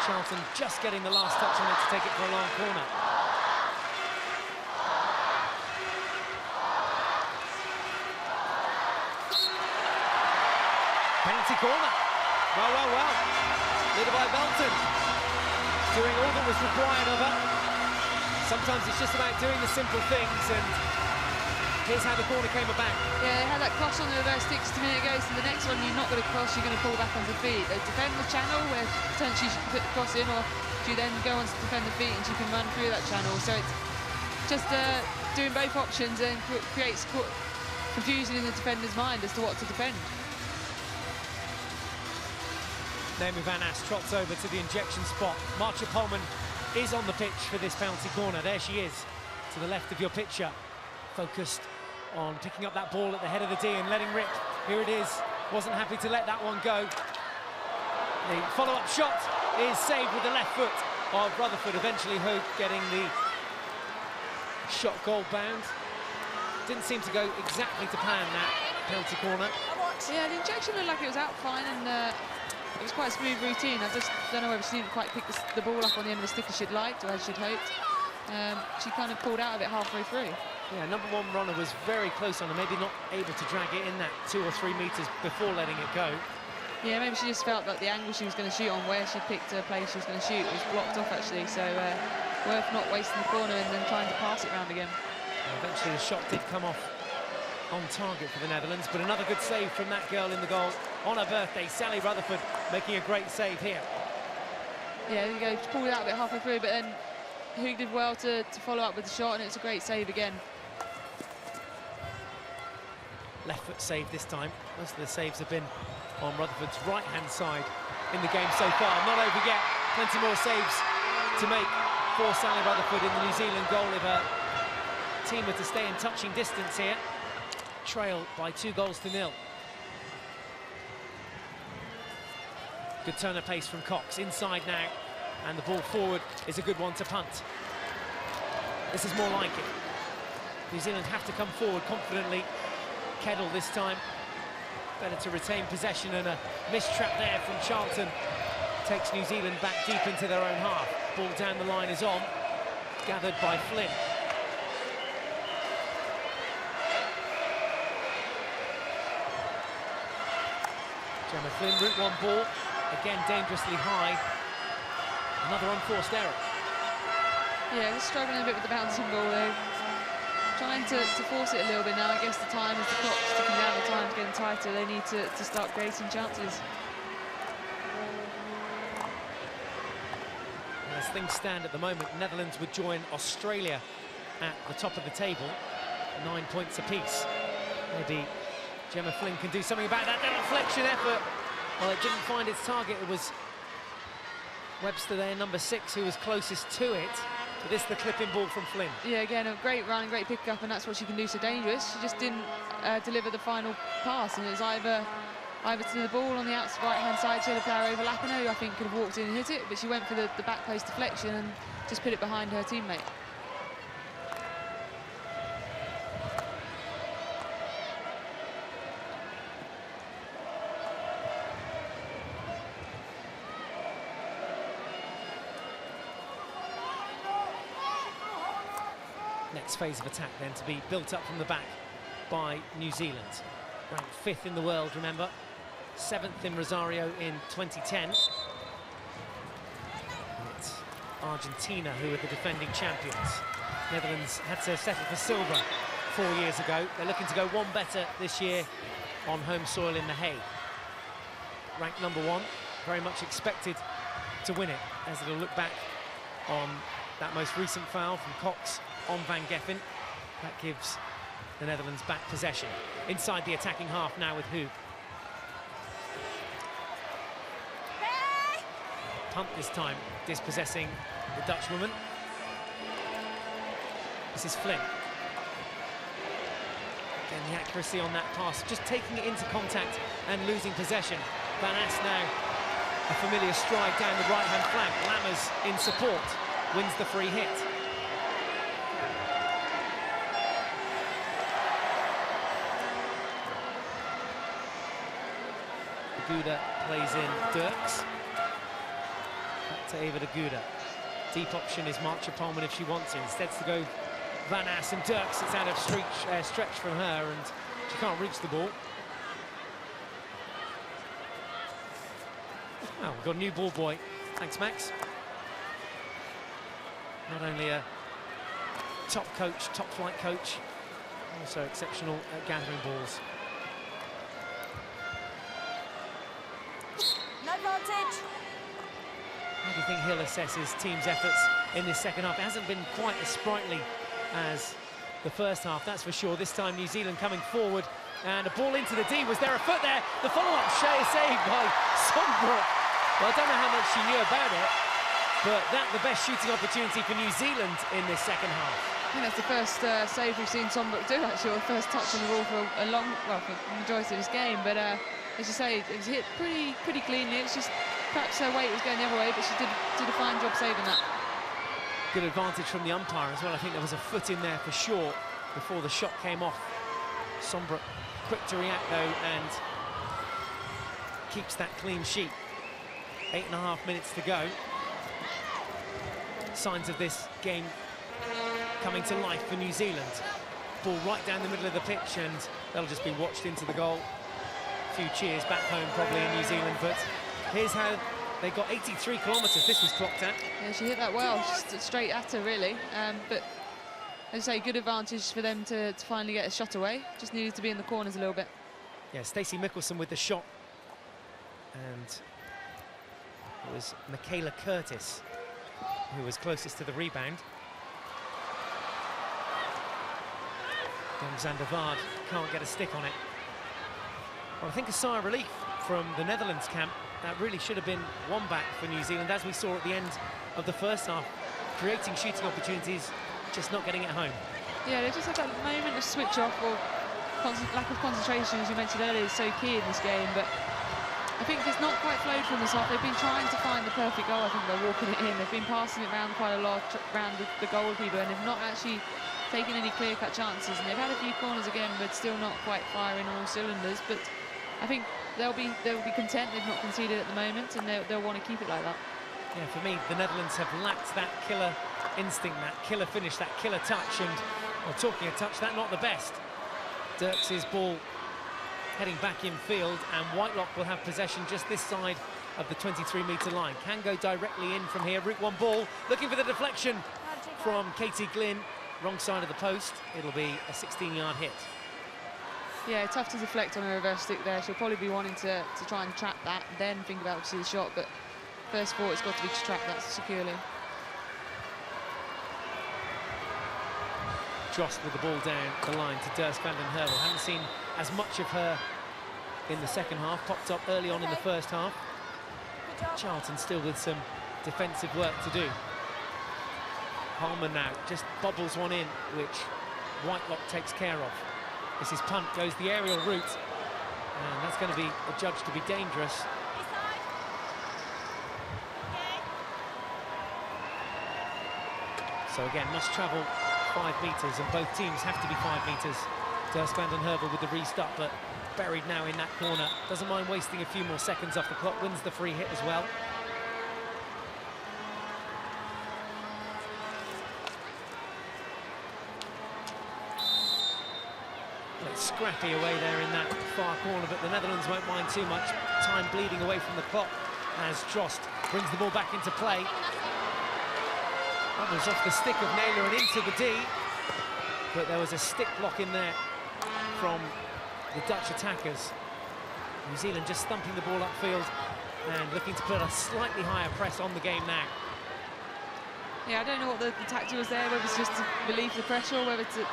Charlton just getting the last touch on it to take it for a long corner. Penalty corner. Well. Leader by Belton. Doing all that was required of her. Sometimes it's just about doing the simple things, and here's how the corner came about. Yeah, they had that cross on the reverse stick just a minute ago, so the next one you're not going to cross, you're going to pull back onto the feet. They defend the channel where potentially she can put the cross in, or she then go on to defend the feet and she can run through that channel. So it's just doing both options and creates confusion in the defender's mind as to what to defend. Naomi Van As trots over to the injection spot. Marcia Polman is on the pitch for this penalty corner. There she is, to the left of your picture. Focused on picking up that ball at the head of the D and letting rip. Here it is. Wasn't happy to let that one go. The follow-up shot is saved with the left foot of Rutherford. Eventually Hague getting the shot goal bound. Didn't seem to go exactly to plan, that penalty corner. Yeah, the injection looked like it was out fine, and it was quite a smooth routine. I just don't know whether she didn't quite pick the ball up on the end of the stick as she'd liked, or as she'd hoped. She kind of pulled out of it halfway through. Yeah, number one runner was very close on her, maybe not able to drag it in that 2 or 3 metres before letting it go. Yeah, maybe she just felt that the angle she was going to shoot on, where she picked her place she was going to shoot, was blocked off actually, so worth not wasting the corner and then trying to pass it round again. And eventually the shot did come off on target for the Netherlands, but another good save from that girl in the goal on her birthday, Sally Rutherford, making a great save here. Yeah, there you go, she pulled it out a bit halfway through, but then Hague did well to follow up with the shot, and it's a great save again. Left foot save this time. Most of the saves have been on Rutherford's right-hand side in the game so far. Not over yet. Plenty more saves to make for Sally Rutherford in the New Zealand goal if her team are to stay in touching distance here. Trail by 2-0. Good turn of pace from Cox, inside now, and the ball forward is a good one to punt. This is more like it. New Zealand have to come forward confidently. Kettle this time, better to retain possession, and a missed trap there from Charlton takes New Zealand back deep into their own half. Ball down the line is on, gathered by Flynn. Gemma Flynn, route one ball, again dangerously high. Another unforced error. Yeah, just struggling a bit with the bouncing ball though. Trying to force it a little bit now. I guess the time, as the clock's ticking down, the time's getting tighter, they need to start creating chances. As things stand at the moment, Netherlands would join Australia at the top of the table, 9 points apiece. Maybe Gemma Flynn can do something about that. That deflection effort, well, it didn't find its target. It was Webster there, number 6, who was closest to it. But this is the clipping ball from Flynn. Yeah, again, a great run, great pick-up, and that's what she can do so dangerous. She just didn't deliver the final pass, and it was either to the ball on the outside right-hand side. She had a player overlapping her, who I think could have walked in and hit it, but she went for the back post deflection and just put it behind her teammate. Next phase of attack then to be built up from the back by New Zealand. Ranked 5th in the world, remember. 7th in Rosario in 2010. It's Argentina who are the defending champions. Netherlands had to settle for silver 4 years ago. They're looking to go one better this year on home soil in The Hague. Ranked number 1, very much expected to win it, as it'll look back on that most recent foul from Cox on Van Geffen. That gives the Netherlands back possession. Inside the attacking half now with Hague. Punt this time, dispossessing the Dutch woman. This is Flynn. Again, the accuracy on that pass, just taking it into contact and losing possession. Van Ass now a familiar stride down the right-hand flank. Lammers in support, wins the free hit. Gouda plays in Dirks. Back to Eva de Gouda. Deep option is Marcia Pullman if she wants it. Instead to go Van Ass and Dirks. It's out of stretch from her and she can't reach the ball. Well, we've got a new ball boy. Thanks, Max. Not only a top coach, top flight coach, also exceptional at gathering balls. No advantage. How do you think he'll assess his team's efforts in this second half? It hasn't been quite as sprightly as the first half, that's for sure. This time New Zealand coming forward, and a ball into the D. Was there a foot there? The follow-up saved by Sombrook. Well, I don't know how much she knew about it, but that's the best shooting opportunity for New Zealand in this second half. I think that's the first save we've seen Sombrook do, actually, or the first touch on the ball for a long, well, for the majority of this game. But as you say, it was hit pretty cleanly. It's just perhaps her weight was going the other way, but she did a fine job saving that. Good advantage from the umpire as well. I think there was a foot in there for sure before the shot came off. Sombrook quick to react though and keeps that clean sheet. 8.5 minutes to go. Signs of this game coming to life for New Zealand. Ball right down the middle of the pitch and they'll just be watched into the goal. A few cheers back home probably in New Zealand, but here's how they got 83 kilometres this was clocked at. Yeah, she hit that well, just straight at her really. But as I say, good advantage for them to finally get a shot away. Just needed to be in the corners a little bit. Yeah, Stacey Mickelson with the shot. And it was Michaela Curtis who was closest to the rebound. Van der Vaart can't get a stick on it. Well, I think a sigh of relief from the Netherlands camp. That really should have been one back for New Zealand, as we saw at the end of the first half. Creating shooting opportunities, just not getting it home. Yeah, they just had that moment of switch off, or lack of concentration, as you mentioned earlier, is so key in this game. But I think it's not quite flowed from this off. They've been trying to find the perfect goal. I think they're walking it in. They've been passing it around quite a lot, around the goalkeeper, and they've not actually taken any clear-cut chances. And they've had a few corners again, but still not quite firing all cylinders. But I think they'll be content. They've not conceded at the moment, and they'll want to keep it like that. Yeah, for me, the Netherlands have lacked that killer instinct, that killer finish, that killer touch. And, well, talking of touch, that's not the best. Dirks' ball heading back in field, and Whitelock will have possession just this side of the 23-metre line. Can go directly in from here. Route 1 ball, looking for the deflection from Katie Glynn. Wrong side of the post. It'll be a 16-yard hit. Yeah, tough to deflect on a reverse stick there. She'll probably be wanting to try and trap that, then think about obviously the shot, but first thought it's got to be to trap that securely. Drost with the ball down the line to Dirks van den Heuvel. Haven't seen as much of her in the second half. Popped up early on in the first half. Charlton still with some defensive work to do. Palmer now just bobbles one in, which Whitelock takes care of. This is punt, goes the aerial route, and that's going to be adjudged to be dangerous. So again, must travel 5 metres, and both teams have to be 5 metres. Dirks van den Heuvel with the restart, but buried now in that corner. Doesn't mind wasting a few more seconds off the clock, wins the free hit as well. It's scrappy away there in that far corner, but the Netherlands won't mind too much. Time bleeding away from the clock as Drost brings the ball back into play. That was off the stick of Naylor and into the D, but there was a stick block in there from the Dutch attackers. New Zealand just thumping the ball upfield and looking to put a slightly higher press on the game now. Yeah, I don't know what the tactic was there, whether it's just to relieve the pressure or whether to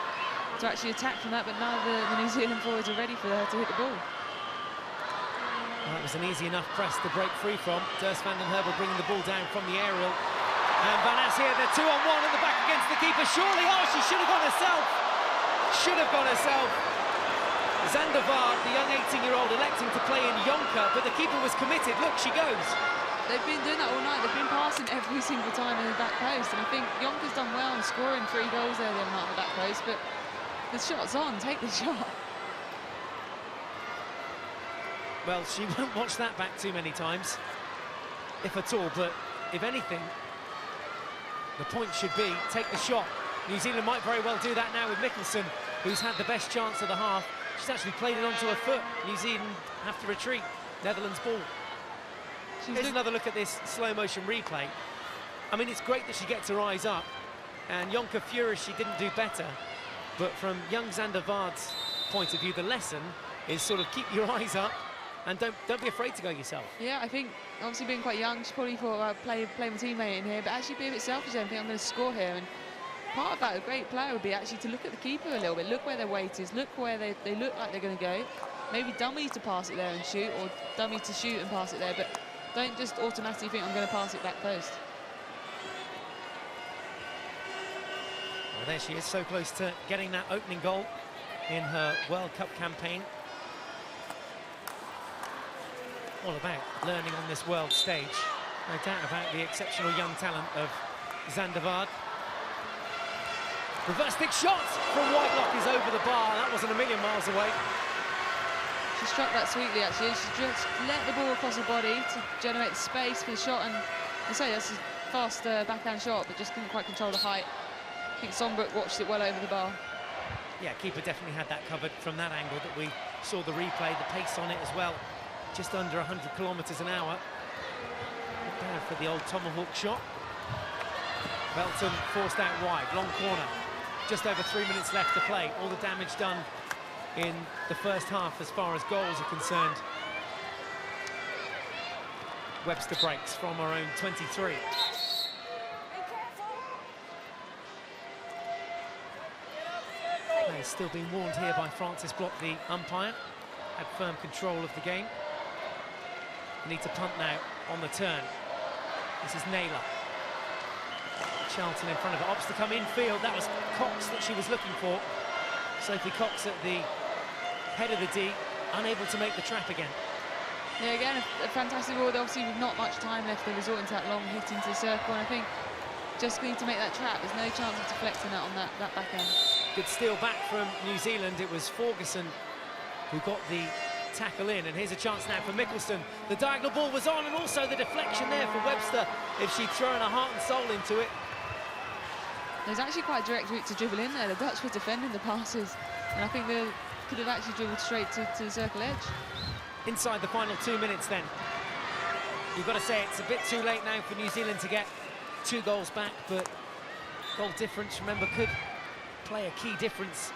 actually attack from that, but none of the New Zealand forwards are ready for her to hit the ball. That was an easy enough press to break free from. Dirks van den Heuvel bringing the ball down from the aerial. And Van As here, they're 2-on-1 at the back against the keeper. Surely, oh, she should have gone herself. Should have gone herself. Zandervaart, the young 18-year-old, electing to play in Jonker, but the keeper was committed. Look, she goes. They've been doing that all night. They've been passing every single time in the back post, and I think Jonker's done well in scoring 3 goals there the other night in the back post, but the shot's on, take the shot. Well, she won't watch that back too many times, if at all, but if anything, the point should be take the shot. New Zealand might very well do that now with Mickelson, who's had the best chance of the half. She's actually played it onto her foot. New Zealand have to retreat. Netherlands ball. Here's another look at this slow-motion replay. I mean, it's great that she gets her eyes up, and Jonker furious she didn't do better. But from young Zandervaart's point of view, the lesson is sort of keep your eyes up and don't be afraid to go yourself. Yeah, I think obviously being quite young, she probably thought about play my teammate in here, but actually be a bit selfish and think I'm going to score here. And part of that, a great player would be actually to look at the keeper a little bit, look where their weight is, look where they look like they're going to go. Maybe dummy to pass it there and shoot, or dummy to shoot and pass it there, but don't just automatically think I'm going to pass it back post. Well, there she is, so close to getting that opening goal in her World Cup campaign. All about learning on this world stage. No doubt about the exceptional young talent of Zandervaart. Reverse stick shot from Whitelock is over the bar. That wasn't a million miles away. She struck that sweetly, actually. She just let the ball across her body to generate the space for the shot, and I say that's a fast backhand shot, but just couldn't quite control the height. I think Sonbrook watched it well over the bar. Yeah, keeper definitely had that covered from that angle that we saw the replay, the pace on it as well. Just under 100 kilometres an hour. Down for the old tomahawk shot. Belton forced out wide, long corner. Just over 3 minutes left to play. All the damage done in the first half as far as goals are concerned. Webster breaks from our own 23. He's still being warned here by Francis Block, the umpire. Had firm control of the game. Need to punt now on the turn. This is Naylor. Charlton in front of it, opts to come infield. That was Cox that she was looking for. Sophie Cox at the head of the D, unable to make the trap again. Yeah, again, a fantastic ball. Obviously, with not much time left, they're resorting to that long hit into the circle, and I think just need to make that trap. There's no chance of deflecting that on that back end. Good steal back from New Zealand. It was Ferguson who got the tackle in, and here's a chance now for Mickelson. The diagonal ball was on, and also the deflection there for Webster if she'd thrown her heart and soul into it. There's actually quite a direct route to dribble in there. The Dutch were defending the passes, and I think they could have actually dribbled straight to the circle edge. Inside the final 2 minutes then. You've got to say it's a bit too late now for New Zealand to get 2 goals back, but goal difference, remember, could play a key difference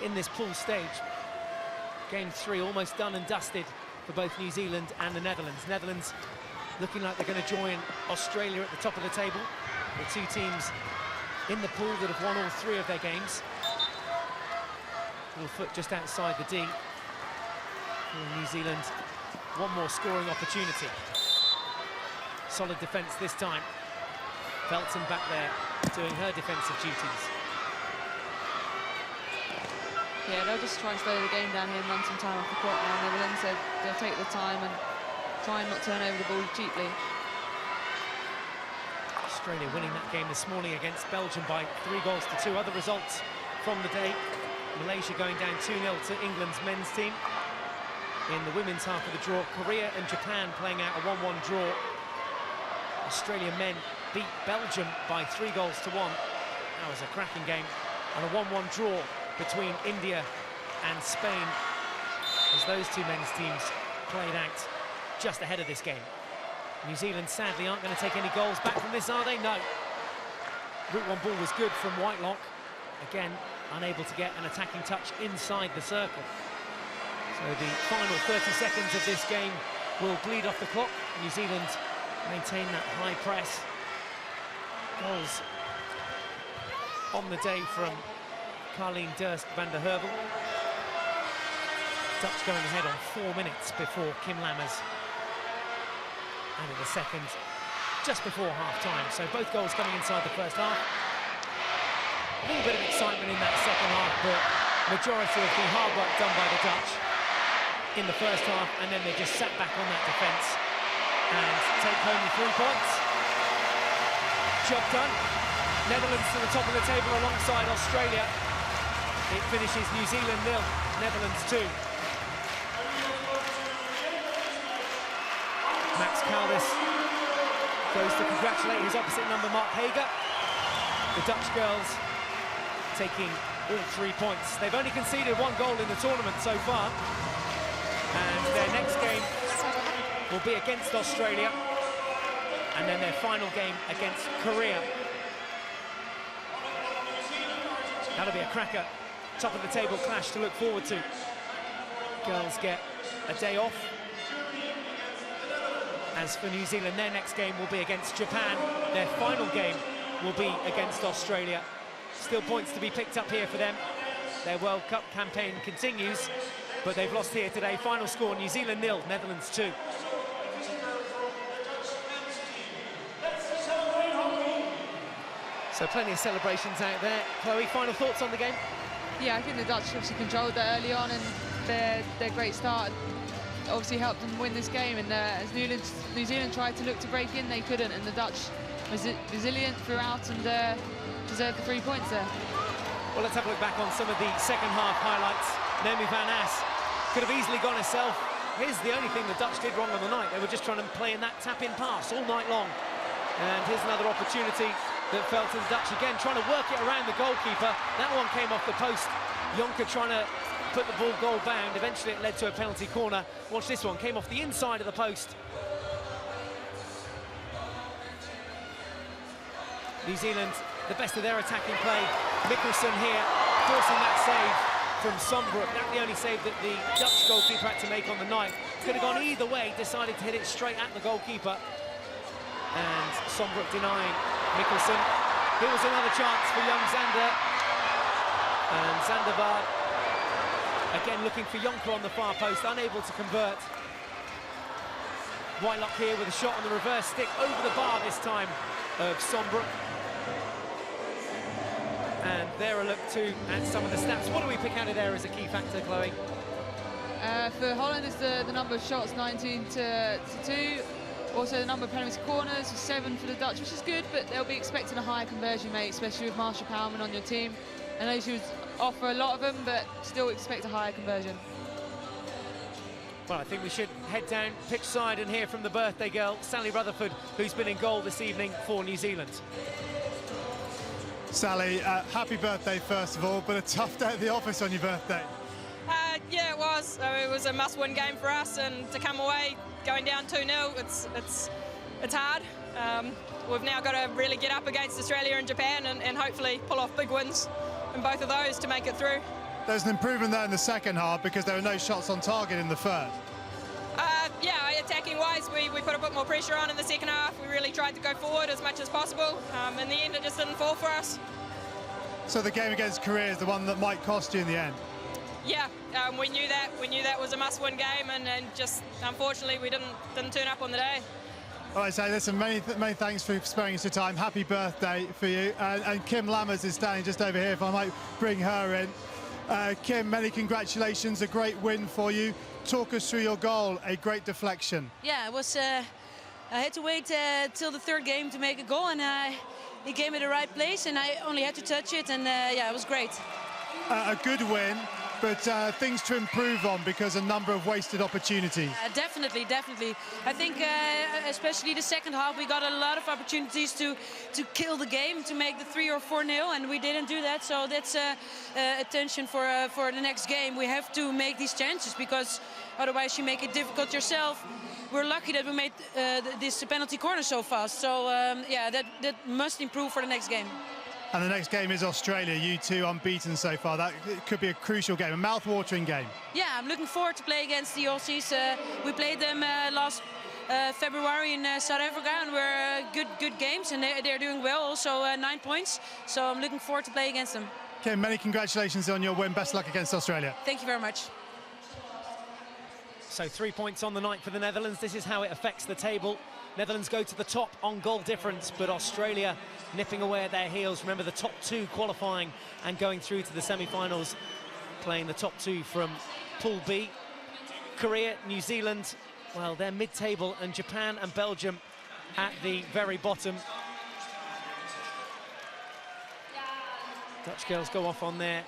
in this pool stage. Game 3 almost done and dusted for both New Zealand and the Netherlands. Netherlands looking like they're going to join Australia at the top of the table. The 2 teams in the pool that have won all 3 of their games. Little foot just outside the D. New Zealand, one more scoring opportunity. Solid defence this time. Felton back there doing her defensive duties. Yeah, they'll just try and slow the game down here and run some time off the clock now. Netherlands, they'll take the time and try and not turn over the ball cheaply. Australia winning that game this morning against Belgium by 3 goals to 2. Other results from the day. Malaysia going down 2-0 to England's men's team. In the women's half of the draw, Korea and Japan playing out a 1-1 draw. Australian men beat Belgium by 3 goals to 1. That was a cracking game. And a 1-1 draw between India and Spain as those 2 men's teams played out just ahead of this game. New Zealand sadly aren't going to take any goals back from this, are they? No. Route 1 ball was good from Whitelock. Again, unable to get an attacking touch inside the circle. So the final 30 seconds of this game will bleed off the clock. New Zealand maintain that high press. Goals on the day from Carleen Durst van der Heuvel. Dutch going ahead on 4 minutes before Kim Lammers added a second just before half-time. So both goals coming inside the first half. A little bit of excitement in that second half, but majority of the hard work done by the Dutch in the first half, and then they just sat back on that defence and take home the 3 points. Job done. Netherlands to the top of the table alongside Australia. It finishes New Zealand 0, Netherlands 2. Max Caldas goes to congratulate his opposite number, Mark Hague. The Dutch girls taking all 3 points. They've only conceded 1 goal in the tournament so far. And their next game will be against Australia, and then their final game against Korea. That'll be a cracker, top of the table clash to look forward to. Girls get a day off. As for New Zealand, their next game will be against Japan. Their final game will be against Australia. Still points to be picked up here for them. Their World Cup campaign continues, but they've lost here today. Final score, New Zealand 0, Netherlands 2. So plenty of celebrations out there. Chloe, final thoughts on the game? Yeah, I think the Dutch obviously controlled that early on, and their great start obviously helped them win this game. And as New Zealand tried to look to break in, they couldn't, and the Dutch was resilient throughout and deserved the 3 points there. Well, let's have a look back on some of the second half highlights. Naomi van As could have easily gone herself. Here's the only thing the Dutch did wrong on the night. They were just trying to play in that tap-in pass all night long. And here's another opportunity that fell to the Dutch again, trying to work it around the goalkeeper. That one came off the post. Jonker trying to put the ball goal-bound. Eventually it led to a penalty corner. Watch this one, came off the inside of the post. New Zealand, the best of their attacking play. Mickelson here, forcing that save from Sombrook. That's the only save that the Dutch goalkeeper had to make on the night. Could have gone either way, decided to hit it straight at the goalkeeper. And Sombrook denying Mickelson. Here was another chance for young Zander. And Zandervaart, again looking for Jonker on the far post, unable to convert. Whitelock here with a shot on the reverse stick over the bar this time of Sombrook. And there a look too at some of the stats. What do we pick out of there as a key factor, Chloe? For Holland, it's the number of shots, 19 to 2. Also, the number of penalty corners, 7 for the Dutch, which is good, but they'll be expecting a higher conversion rate, especially with Marshall Powman on your team. I know she would offer a lot of them, but still expect a higher conversion. Well, I think we should head down pitch side and hear from the birthday girl, Sally Rutherford, who's been in goal this evening for New Zealand. Sally, happy birthday first of all, but a tough day at the office on your birthday. Yeah, it was. It was a must-win game for us, and to come away going down 2-0, it's hard. We've now got to really get up against Australia and Japan and hopefully pull off big wins in both of those to make it through. There's an improvement there in the second half because there were no shots on target in the first. Yeah, attacking-wise, we put a bit more pressure on in the second half. We really tried to go forward as much as possible. In the end, it just didn't fall for us. So the game against Korea is the one that might cost you in the end? Yeah, we knew that. We knew that was a must-win game, and just unfortunately we didn't turn up on the day. All right, so listen, many thanks for sparing us your time. Happy birthday for you. And Kim Lammers is standing just over here, if I might bring her in. Kim, many congratulations, a great win for you. Talk us through your goal, a great deflection. Yeah, it was. I had to wait till the third game to make a goal, and he came at the right place, and I only had to touch it, and yeah, it was great. A good win, but things to improve on because a number of wasted opportunities. Definitely. I think especially the second half, we got a lot of opportunities to kill the game, to make the 3 or 4-0, and we didn't do that. So that's attention for the next game. We have to make these chances because otherwise you make it difficult yourself. We're lucky that we made this penalty corner so fast. So yeah, that must improve for the next game. And the next game is Australia. You two unbeaten so far. That could be a crucial game, a mouth-watering game. Yeah, I'm looking forward to play against the Aussies. We played them last February in South Africa, and we're good games, and they're doing well. Also 9 points. So I'm looking forward to play against them. Kim, many congratulations on your win. Best luck against Australia. Thank you very much. So 3 points on the night for the Netherlands. This is how it affects the table. Netherlands go to the top on goal difference, but Australia nipping away at their heels. Remember, the top 2 qualifying and going through to the semi-finals, playing the top 2 from Pool B. Korea, New Zealand, well, they're mid-table, and Japan and Belgium at the very bottom. Dutch girls go off on their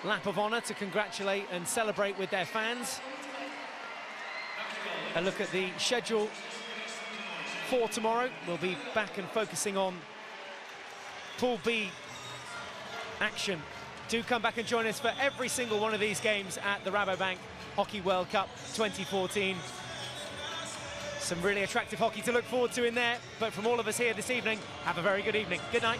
lap of honour to congratulate and celebrate with their fans. A look at the schedule for tomorrow. We'll be back and focusing on Pool B action. Do come back and join us for every single one of these games at the Rabobank Hockey World Cup 2014. Some really attractive hockey to look forward to in there, but from all of us here this evening, have a very good evening. Good night.